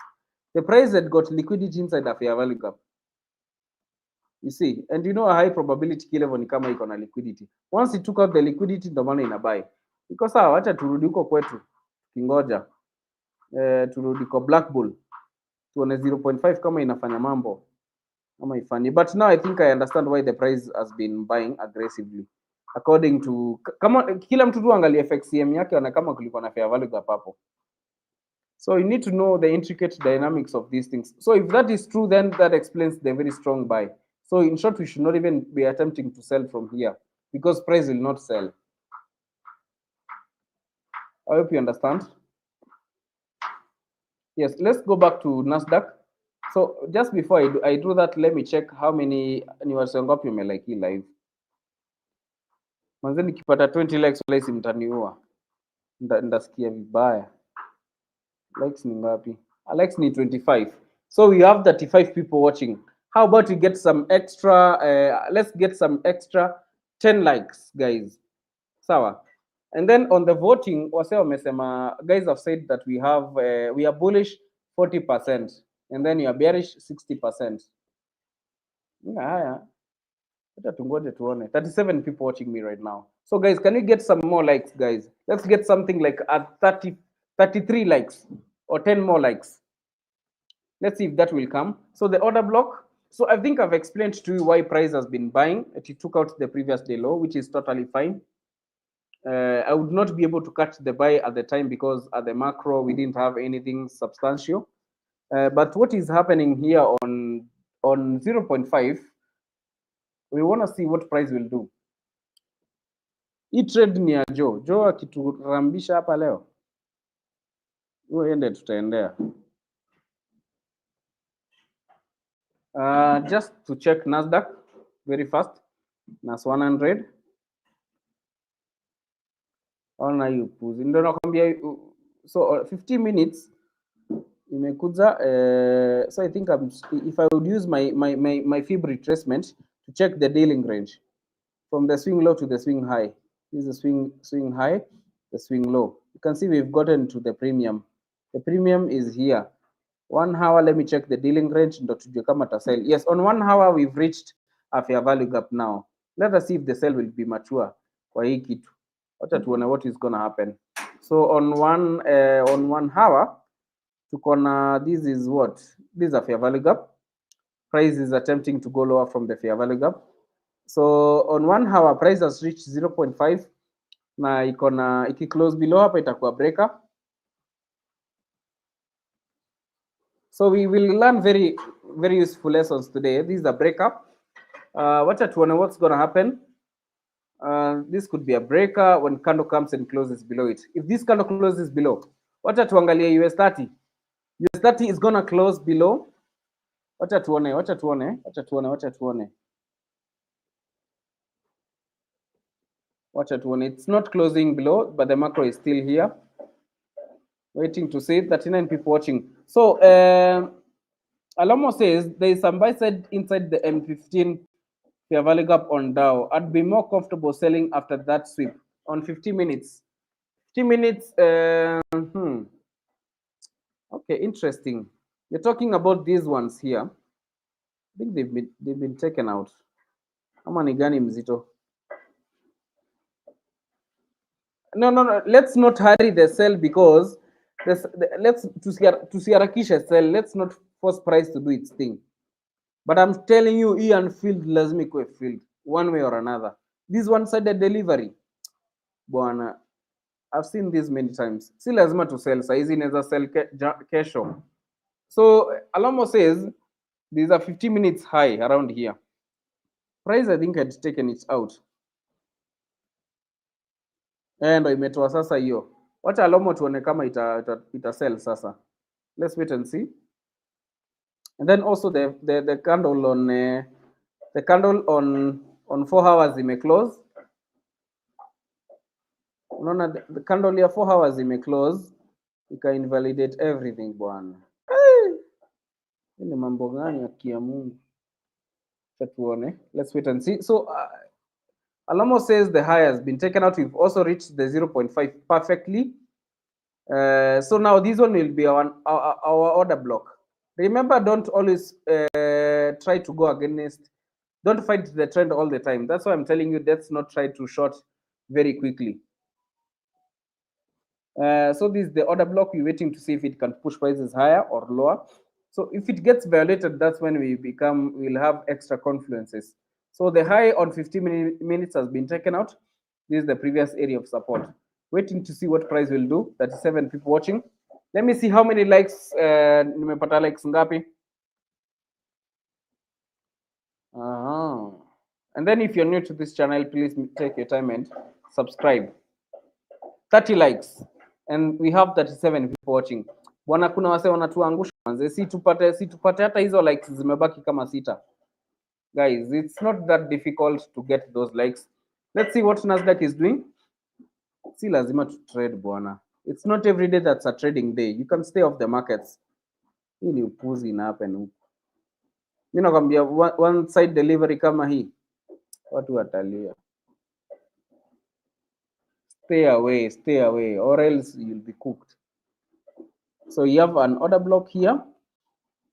the price had got liquidity inside a fair value gap. You see, and you know a high probability key level ni kama iko na liquidity. Once it took out the liquidity, ndo maana ina buy. Iko sawa, acha turudi huko kwetu. Kingoja. Turudi kwa Black Bull. Tuone 0.5 kama inafanya mambo. Kama ifanye. But now I think I understand why the price has been buying aggressively. According to kama kila mtu tu angalie FXCM yake ana kama kulikuwa na fair value gap hapo. So you need to know the intricate dynamics of these things. So if that is true, then that explains the very strong buy. So in short, we should not even be attempting to sell from here because price will not sell. I hope you understand. Yes, let's go back to Nasdaq. So just before I do that, let me check how many ni watu wangapi wamelike hii live. Manze nikipata 20 likes wala simtaniua. Ndasikia vibaya. Likes ni ngapi? Likes ni 25. So we have 35 people watching. How about we get some extra, let's get some extra 10 likes, guys. Sawa. And then on the voting, wase wamesema, guys have said that we are bullish 40%, and then you are bearish 60%. Haya. Acha tungoje tuone. 37 people watching me right now. So guys, can you get some more likes, guys? Let's get something like at 33 likes or 10 more likes. Let's see if that will come. So the order block. So I think I've explained to you why price has been buying. It took out the previous day low, which is totally fine. I would not be able to catch the buy at the time because at the macro, we didn't have anything substantial. But what is happening here on 0.5, we want to see what price will do. Hii trade ni ya Joe. Joe akiturambisha hapa leo, uende tutaendea. Just to check Nasdaq very fast. Nas 100. Ona hiyo puzi. Ndio nakwambia, so 50 minutes imekuja. So I think if I would use my fib retracement to check the dealing range from the swing low to the swing high. This is the swing high, the swing low. You can see we've gotten to the premium. The premium is here. 1 hour, let me check the dealing range. Yes, on 1 hour, we've reached a fair value gap now. Let us see if the sell will be mature kwa hii kitu. Wacha tuone what is going to happen. So on one hour, this is what? This is a fair value gap. Price is attempting to go lower from the fair value gap. So on 1 hour, price has reached 0.5. Na iki close below hapa itakuwa breaker. So we will learn very, very useful lessons today. This is a breakup. Wacha tuone what's going to happen. This could be a breaker when candle comes and closes below it. If this candle closes below, wacha tuangalie US 30. US 30 is going to close below. Wacha tuone. It's not closing below, but the macro is still here. Waiting to see 39 people watching. So Alamo says there is some buy side inside the M15 fair value gap on Dow. I'd be more comfortable selling after that sweep on 50 minutes. 50 minutes. Okay, interesting. You're talking about these ones here. I think they've been taken out. Ama ni gani mzito? No. Let's not hurry the sell because let's tusiharakishe sell. Let's not force price to do its thing. But I'm telling you, Ian field lazima ikuwe field one way or another. This one-sided delivery, bwana, I've seen this many times. Si lazima to sell saizi, inaweza sell kesho. So Alamo says there's a 50 minutes high around here. Price I think had taken it out. Ndo imetoa sasa hiyo. Wacha Alamo tuone kama ita sell sasa. Let's wait and see. And then also the candle on the candle on 4 hours ime close. Unaona the candle ya 4 hours ime close ika invalidate everything bwana. Hii ni mambo gani ya kia Mungu? Tuone. Let's wait and see. So Alamo says the high has been taken out. We've also reached the 0.5 perfectly. So now this one will be our order block. Remember, don't always try to go against, don't fight the trend all the time. That's why I'm telling you, let's not try to short very quickly. So this is the order block. We're waiting to see if it can push prices higher or lower. So if it gets violated, that's when we'll have extra confluences. So the high on 15 minutes has been taken out. This is the previous area of support. Waiting to see what price will do. 37 people watching. Let me see how many likes. Nimepata likes ngapi? And then if you're new to this channel, please take your time and subscribe. 30 likes. And we have 37 people watching. Bwana, kuna wase wanatuangusha manze, si tupate hata hizo likes zimebaki kama sita. Guys, it's not that difficult to get those likes. Let's see what Nasdaq is doing. Si lazima to trade bwana. It's not every day that's a trading day. You can stay off the markets. Hii ni upuzi ina happen huko. Mimi nakwambia one side delivery kama hii watu watalia. Stay away or else you'll be cooked. So you have an order block here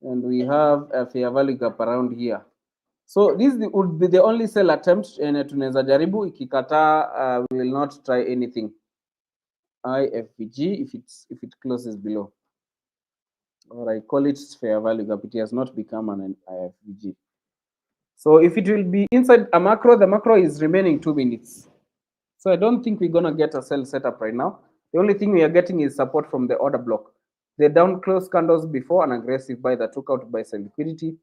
and we have a fair value gap around here. So this would be the only sell attempt and tunaweza jaribu, ikikataa we will not try anything. IFVG if it closes below, or I call it fair value gap. It has not become an IFVG. So if it will be inside a macro, the macro is remaining 2 minutes. So I don't think we're gonna get a sell setup right now. The only thing we are getting is support from the order block. The down close candles before an aggressive buy that took out buy sell liquidity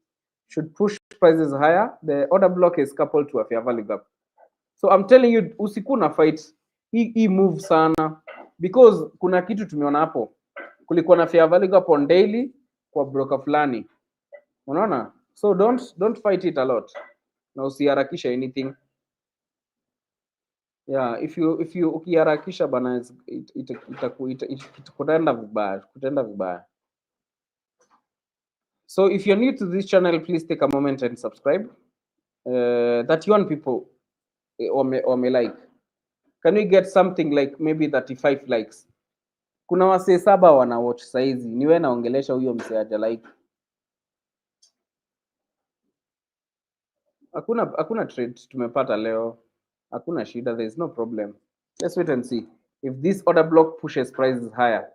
should push prices higher. The order block is coupled to a fair value gap. So I'm telling you, usiku na fight hii move sana because kuna kitu tumeona hapo. Kulikuwa na fair value gap on daily kwa broker fulani. Unaona? So don't fight it a lot. Na usiharakisha anything. Yeah, if you ukiharakisha bana kutaenda vibaya. So if you're new to this channel, please take a moment and subscribe. 31 people wame like. Can we get something like maybe 35 likes? Kuna wasee 7 wana watch saizi. Niwe naongelesha huyo msee aja like. Hakuna trade tumepata leo. Hakuna shida, there is no problem. Let's wait and see if this order block pushes prices higher.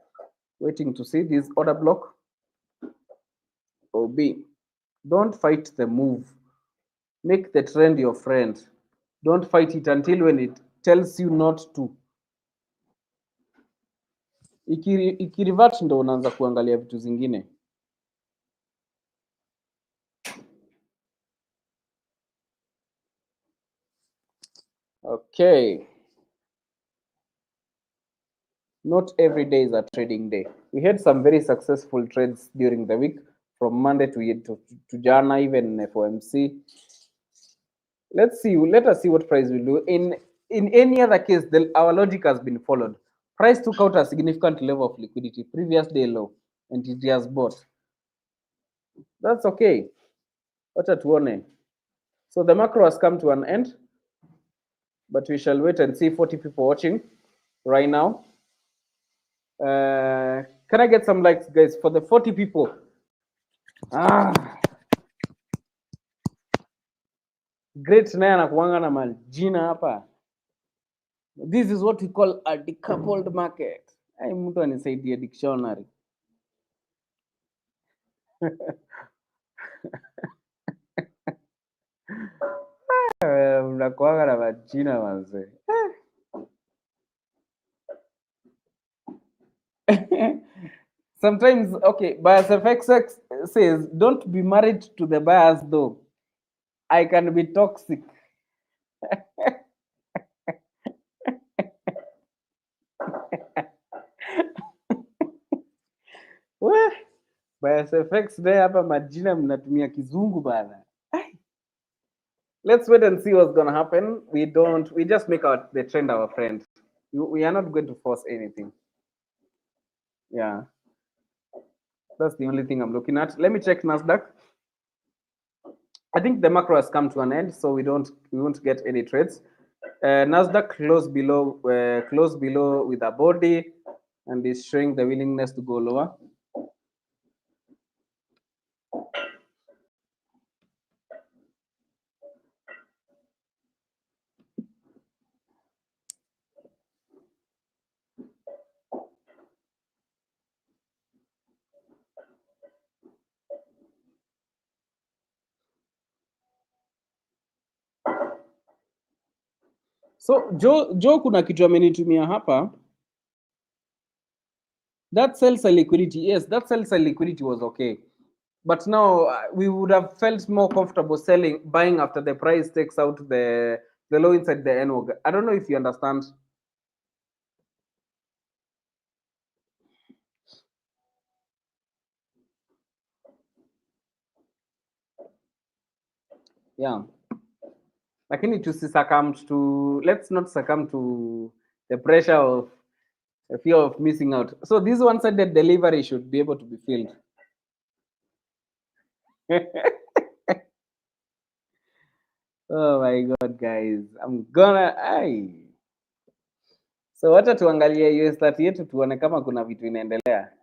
Waiting to see this order block. OB. Don't fight the move. Make the trend your friend. Don't fight it until when it tells you not to. Ikirevert ndo unaanza kuangalia vitu zingine. Okay. Not every day is a trading day. We had some very successful trades during the week from Monday to Jana, even FOMC. Let us see what price will do. In any other case, our logic has been followed. Price took out a significant level of liquidity, previous day low, and it has bought. That's okay. Wacha tuone. So the macro has come to an end, but we shall wait and see. 40 people watching right now. Can I get some likes, guys, for the 40 people? Great naye anakuanga na majina hapa. This is what we call a decoupled market. Ai, mtu anisaidie dictionary. Mnakuanga na majina manze. Sometimes, okay, bias FXX says, don't be married to the bias though. I can be toxic. Weh, bias FX naye hapa majina mnatumia kizungu bana. Ai. Let's wait and see what's gonna happen. We just make out the trend our friend. We are not going to force anything. Yeah. That's the only thing I'm looking at. Let me check Nasdaq. I think the macro has come to an end, so we won't get any trades. Nasdaq closed below with a body, and is showing the willingness to go lower. So Joe kuna kitu amenitumia hapa. That sells a liquidity. Yes, that sells a liquidity was okay. But now we would have felt more comfortable buying after the price takes out the low inside the NOG. I don't know if you understand. Yeah. Lakini let's not succumb to the pressure of the fear of missing out. So this one-sided delivery should be able to be filled. Oh my God, guys. So wacha tuangalie US30 yetu tuone kama kuna vitu inaendelea.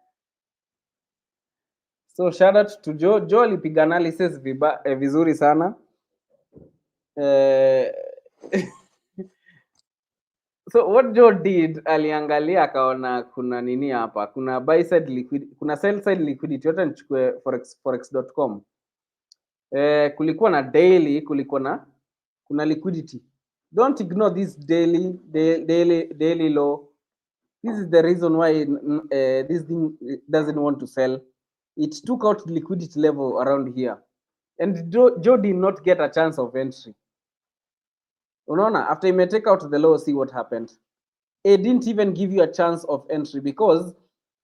So shout out to Joe. Joe alipiga analysis vizuri sana. So what Joe did, aliangalia akaona kuna nini hapa, kuna buy side liquidity, kuna sell side liquidity. Yote nichukue forex.com. Kulikuwa na daily, kuna liquidity. Don't ignore this daily low. This is the reason why this thing doesn't want to sell. It took out liquidity level around here, and Joe did not get a chance of entry. Unaona, after he may take out the low, see what happened. It didn't even give you a chance of entry because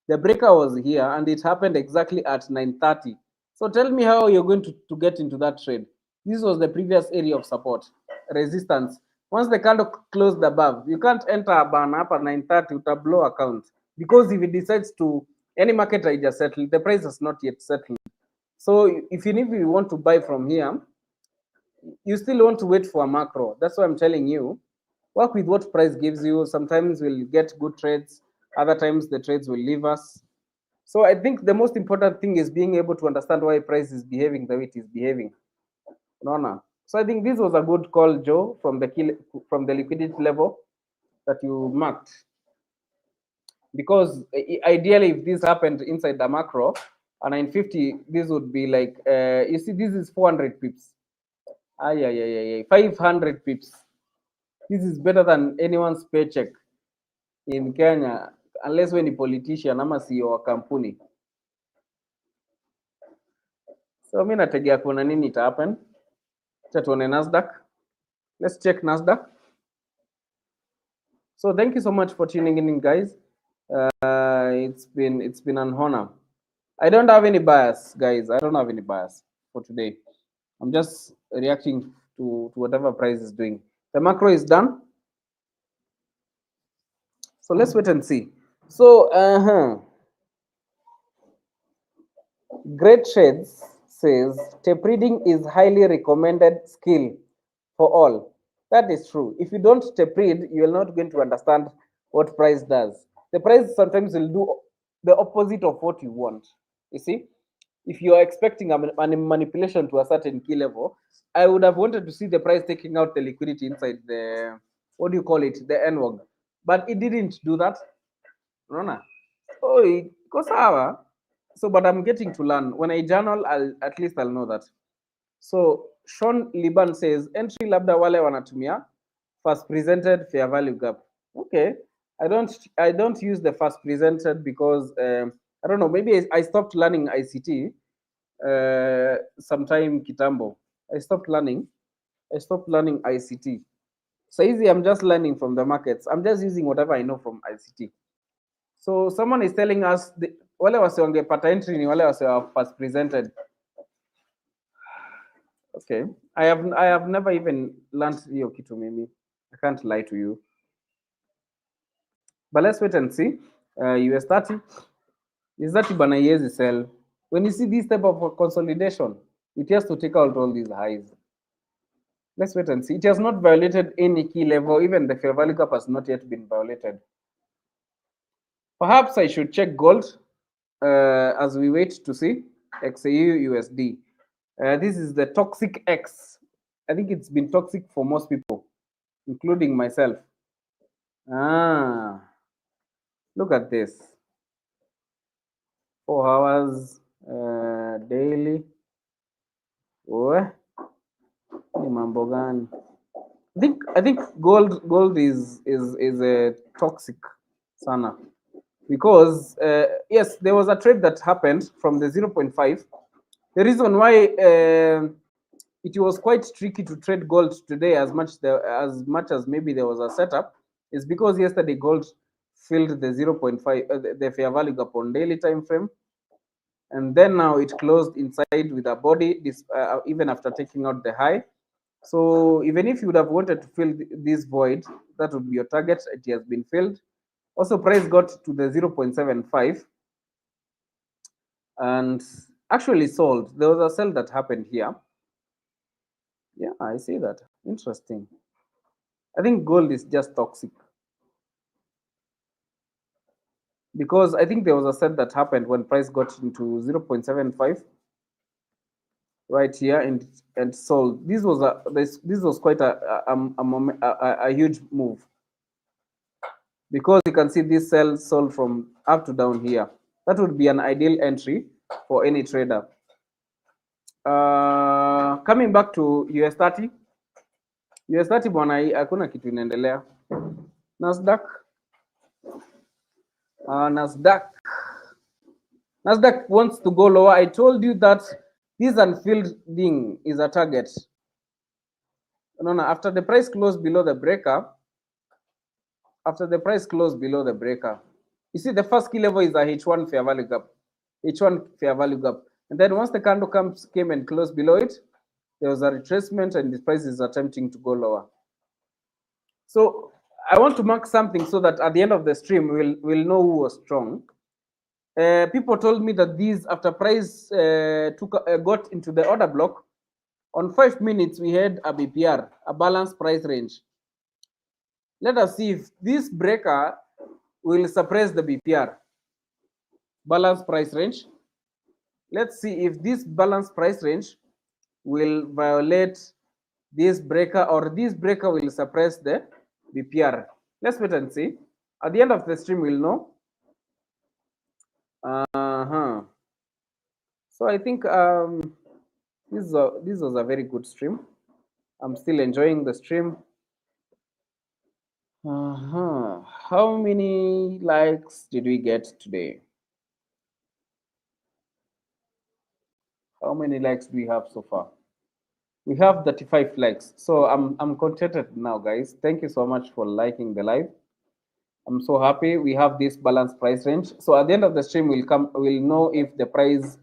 the breaker was here and it happened exactly at 9:30. So tell me how you're going to get into that trade. This was the previous area of support, resistance. Once the candle closed above, you can't enter a ban up at 9:30 with a blow account, because if it decides to, any market I just settled, the price has not yet settled. So if you want to buy from here, you still want to wait for a macro. That's why I'm telling you, work with what price gives you. Sometimes we'll get good trades, other times the trades will leave us. So I think the most important thing is being able to understand why price is behaving the way it is behaving. No. So I think this was a good call, Joe, from the liquidity level that you marked. Because ideally, if this happened inside the macro, a 950, this would be like, you see, this is 400 pips. 500 pips. This is better than anyone's paycheck in Kenya, unless when a politician ama CEO wa kampuni. So mi nategea kuna nini ita happen. Acha tuone Nasdaq. Let's check Nasdaq. So thank you so much for tuning in, guys. It's been an honor. I don't have any bias, guys. I don't have any bias for today. I'm just reacting to whatever price is doing. The macro is done. So let's wait and see. So Great Trades says tape reading is highly recommended skill for all. That is true. If you don't tape read, you are not going to understand what price does. The price sometimes will do the opposite of what you want. You see, if you are expecting a manipulation to a certain key level, I would have wanted to see the price taking out the liquidity inside the what do you call it, the NWOG, but it didn't do that. Unaona? Oh, iko sawa. So, but I'm getting to learn. When I journal, at least I'll know that. So Sean Liban says entry labda wale wanatumia first presented fair value gap. Okay, I don't use the first presented because I don't know, maybe I stopped learning ICT sometime kitambo. I stopped learning ICT. So easy, I'm just learning from the markets. I'm just using whatever I know from ICT. So someone is telling us wale wase wangepata entry ni wale wase wa first presented. Okay. I have never even learned hiyo kitu mimi. I can't lie to you. But let's wait and see. US 30. US 30 bana iwezi sell. When you see this type of consolidation, it has to take out all these highs. Let's wait and see. It has not violated any key level. Even the fair value gap has not yet been violated. Perhaps I should check gold as we wait to see XAU USD. This is the toxic X. I think it's been toxic for most people, including myself. Look at this. 4 hours daily. Ni mambo gani? I think gold is a toxic sana, because yes, there was a trade that happened from the 0.5. The reason why it was quite tricky to trade gold today as much as maybe there was a setup is because yesterday gold filled the 0.5 the fair value gap on daily time frame, and then now it closed inside with a body even after taking out the high. So even if you would have wanted to fill this void, that would be your target. It has been filled. Also, price got to the 0.75 and actually sold. There was a sell that happened here. Yeah, I see that. Interesting. I think gold is just toxic, because I think there was a sell that happened when price got into 0.75 right here and sold. This was quite a huge move, because you can see this sell sold from up to down here. That would be an ideal entry for any trader. Coming back to US 30. US 30 bwana, hakuna kitu inaendelea. Nasdaq wants to go lower. I told you that this unfilled thing is a target. No, after the price closed below the breaker, you see the first key level is a H1 fair value gap. And then once the candle came and closed below it, there was a retracement and the price is attempting to go lower. So I want to mark something so that at the end of the stream we'll know who was strong. People told me that these, after price got into the order block, on 5 minutes we had a BPR, a balanced price range. Let us see if this breaker will suppress the BPR, balanced price range. Let's see if this balanced price range will violate this breaker, or this breaker will suppress the BPR. Let's wait and see. At the end of the stream, we'll know. So I think this was a very good stream. I'm still enjoying the stream. How many likes did we get today? How many likes do we have so far? We have 35 likes. So I'm contented now, guys. Thank you so much for liking the live. I'm so happy we have this balanced price range. So at the end of the stream, we'll know if the price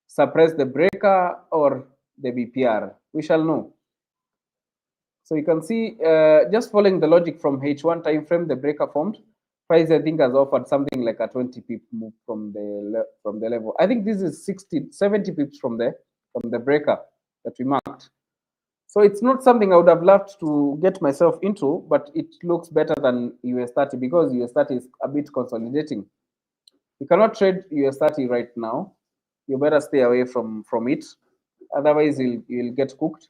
suppress the breaker or the BPR. We shall know. So you can see, just following the logic from H1 time frame, the breaker formed. Price, I think, has offered something like a 20 pip move from the level. I think this is 70 pips from the breaker that we marked. So it's not something I would have loved to get myself into, but it looks better than US 30 because US 30 is a bit consolidating. You cannot trade US 30 right now. You better stay away from it. Otherwise, you'll get cooked.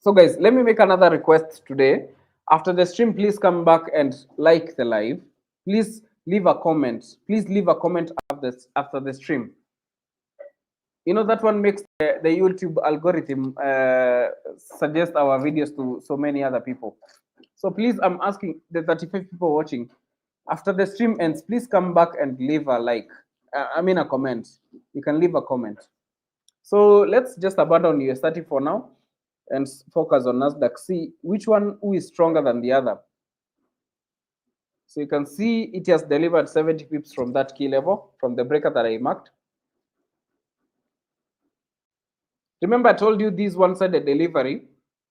So guys, let me make another request today. After the stream, please come back and like the live. Please leave a comment. Please leave a comment after the stream. You know, that one makes the YouTube algorithm suggest our videos to so many other people. So please, I'm asking the 35 people watching, after the stream ends, please come back and leave a like. I mean a comment. You can leave a comment. So let's just abandon US30 for now and focus on Nasdaq. See which one who is stronger than the other. So you can see it has delivered 70 pips from that key level, from the breaker that I marked. Remember, I told you this one-sided delivery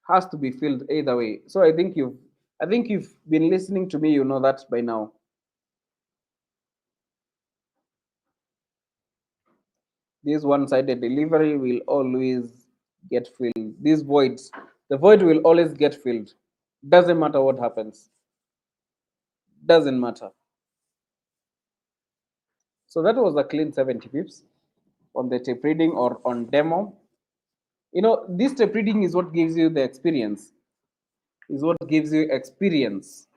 has to be filled either way. So I think you've been listening to me, you know that by now. This one-sided delivery will always get filled. These voids, the void will always get filled. Doesn't matter what happens. Doesn't matter. So that was a clean 70 pips on the tape reading or on demo. You know, this tape reading is what gives you the experience. Is what gives you experience.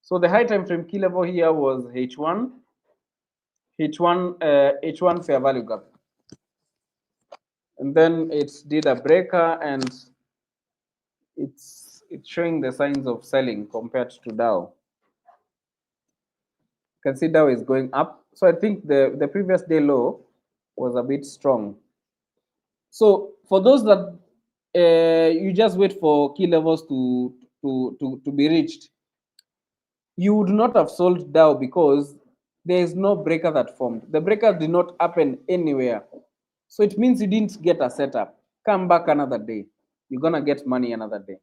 So the high time frame key level here was H1 fair value gap. And then it did a breaker and it's showing the signs of selling compared to Dow. You can see Dow is going up. So I think the previous day low was a bit strong. So for those that you just wait for key levels to be reached, you would not have sold Dow because there is no breaker that formed. The breaker did not happen anywhere. So it means you didn't get a setup. Come back another day. You're going to get money another day.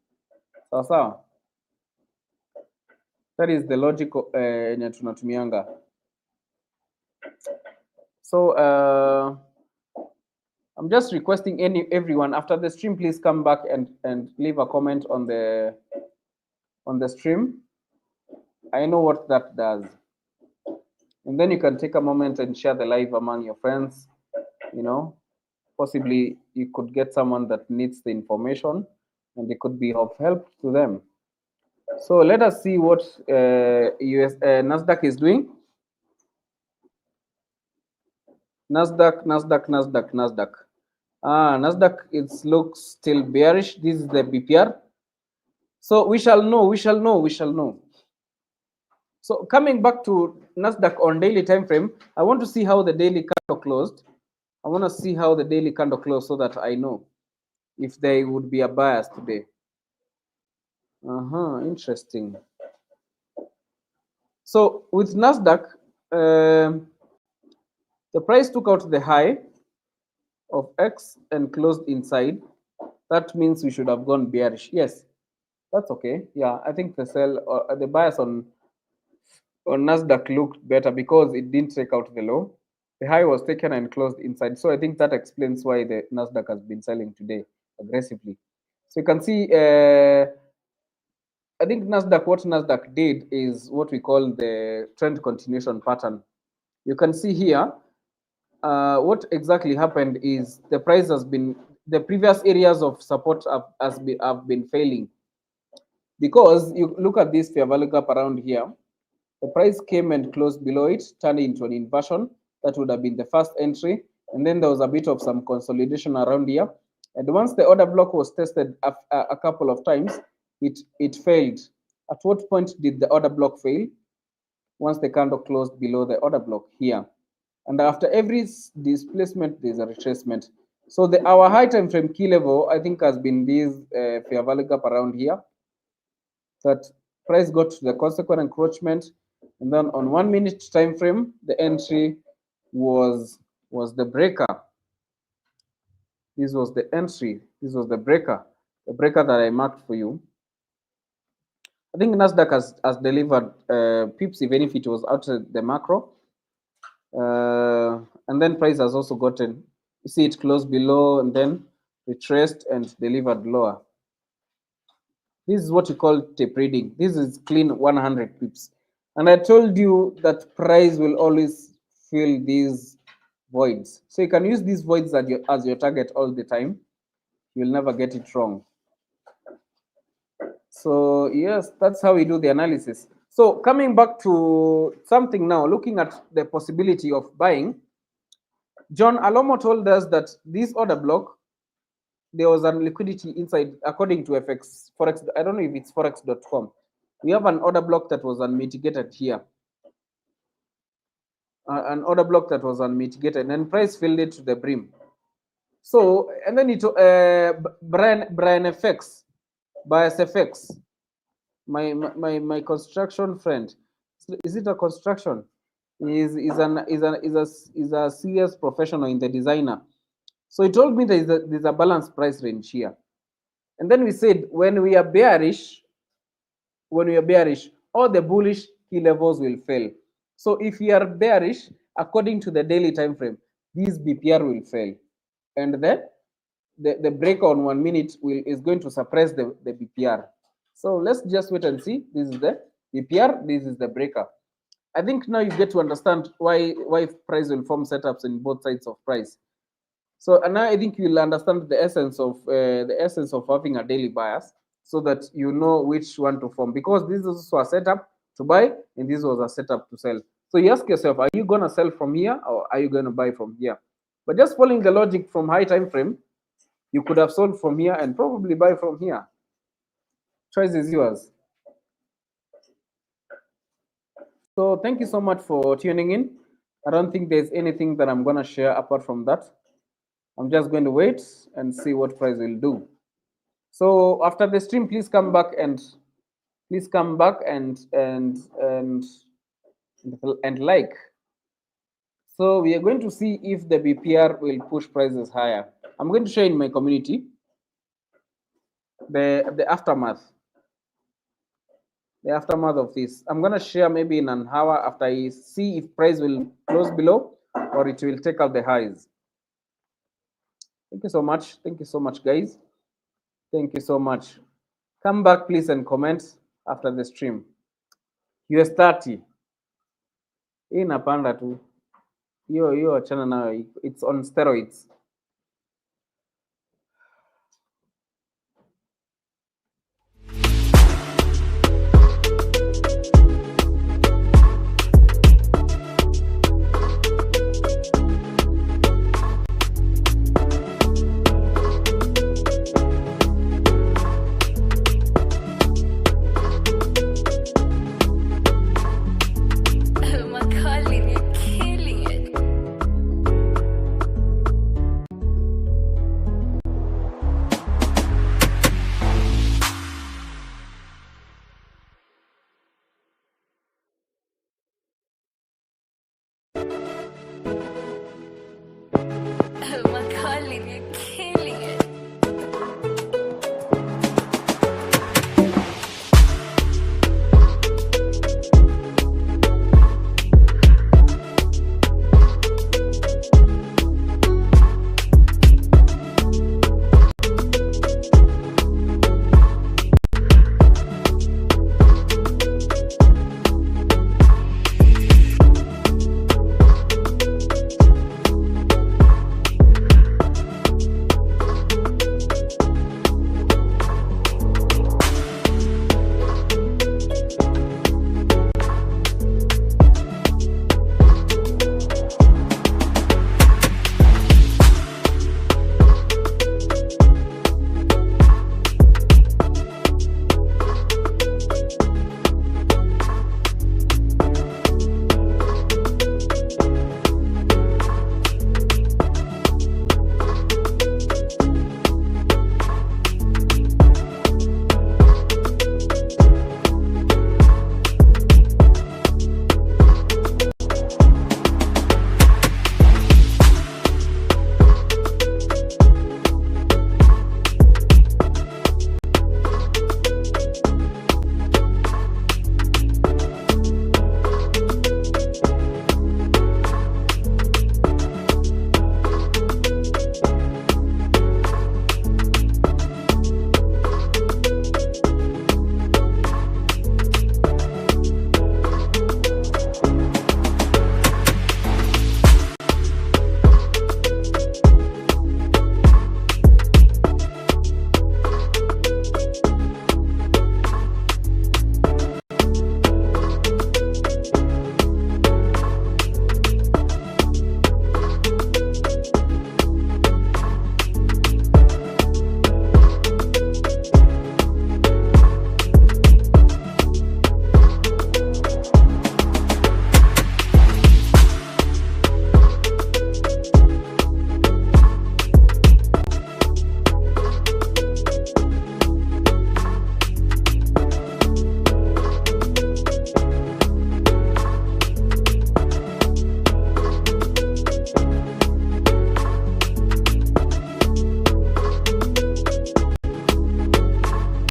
So that is the logic tunatumianga. So I'm just requesting everyone after the stream, please come back and leave a comment on the stream. I know what that does. And then you can take a moment and share the live among your friends. You know, possibly you could get someone that needs the information and it could be of help to them. So let us see what Nasdaq is doing. Nasdaq. Nasdaq, it looks still bearish. This is the BPR. So we shall know. So coming back to Nasdaq on daily time frame, I want to see how the daily candle closed. I want to see how the daily candle closed so that I know if there would be a bias today. Interesting. So with Nasdaq, the price took out the high of X and closed inside. That means we should have gone bearish. Yes, that's okay. Yeah, I think the sell or the bias on Nasdaq looked better because it didn't take out the low. The high was taken and closed inside. So I think that explains why the Nasdaq has been selling today aggressively. So you can see, I think what Nasdaq did is what we call the trend continuation pattern. You can see here, what exactly happened is the price has been, the previous areas of support have been failing. Because you look at this fair value gap around here, the price came and closed below it, turned into an inversion. That would have been the first entry. And then there was a bit of some consolidation around here. And once the order block was tested a couple of times, it failed. At what point did the order block fail? Once the candle closed below the order block here. And after every displacement, there's a retracement. So our high time frame key level, I think, has been this fair value gap around here. That price got to the consequent encroachment, and then on 1 minute time frame, the entry was the breaker. This was the entry. This was the breaker that I marked for you. I think Nasdaq has delivered pips, even if it was outside the macro. And then price has also gotten, you see it closed below and then retraced and delivered lower. This is what you call tape reading. This is clean 100 pips. And I told you that price will always fill these voids. So you can use these voids as your target all the time. You'll never get it wrong. So yes, that's how we do the analysis. So coming back to something now, looking at the possibility of buying, John Alomo told us that this order block, there was a liquidity inside, according to Forex. I don't know if it's forex.com. We have an order block that was unmitigated here. An order block that was unmitigated, and price filled it to the brim. So, and then it Brian FX, Bias FX, my construction friend. Is it a construction? Is a serious professional in the designer. So he told me there's a balanced price range here. And then we said when we are bearish, all the bullish key levels will fail. So if we are bearish, according to the daily time frame, this BPR will fail. And then the break on 1 minute is going to suppress the BPR. So let's just wait and see. This is the BPR, this is the breaker. I think now you get to understand why price will form setups in both sides of price. So and now I think you'll understand the essence of having a daily bias, so that you know which one to form, because this is also a setup to buy and this was a setup to sell. So you ask yourself, are you going to sell from here or are you going to buy from here? But just following the logic from high time frame, you could have sold from here and probably buy from here. Choice is yours. So thank you so much for tuning in. I don't think there's anything that I'm going to share apart from that. I'm just going to wait and see what price will do. So after the stream, please come back and like. So we are going to see if the BPR will push prices higher. I'm going to share in my community the aftermath of this. I'm going to share maybe in an hour after I see if price will close below or it will take out the highs. Thank you so much. Thank you so much, guys. Thank you so much. Come back, please, and comment after the stream. US 30. Hii inapanda tu. Hiyo achana nayo. It's on steroids.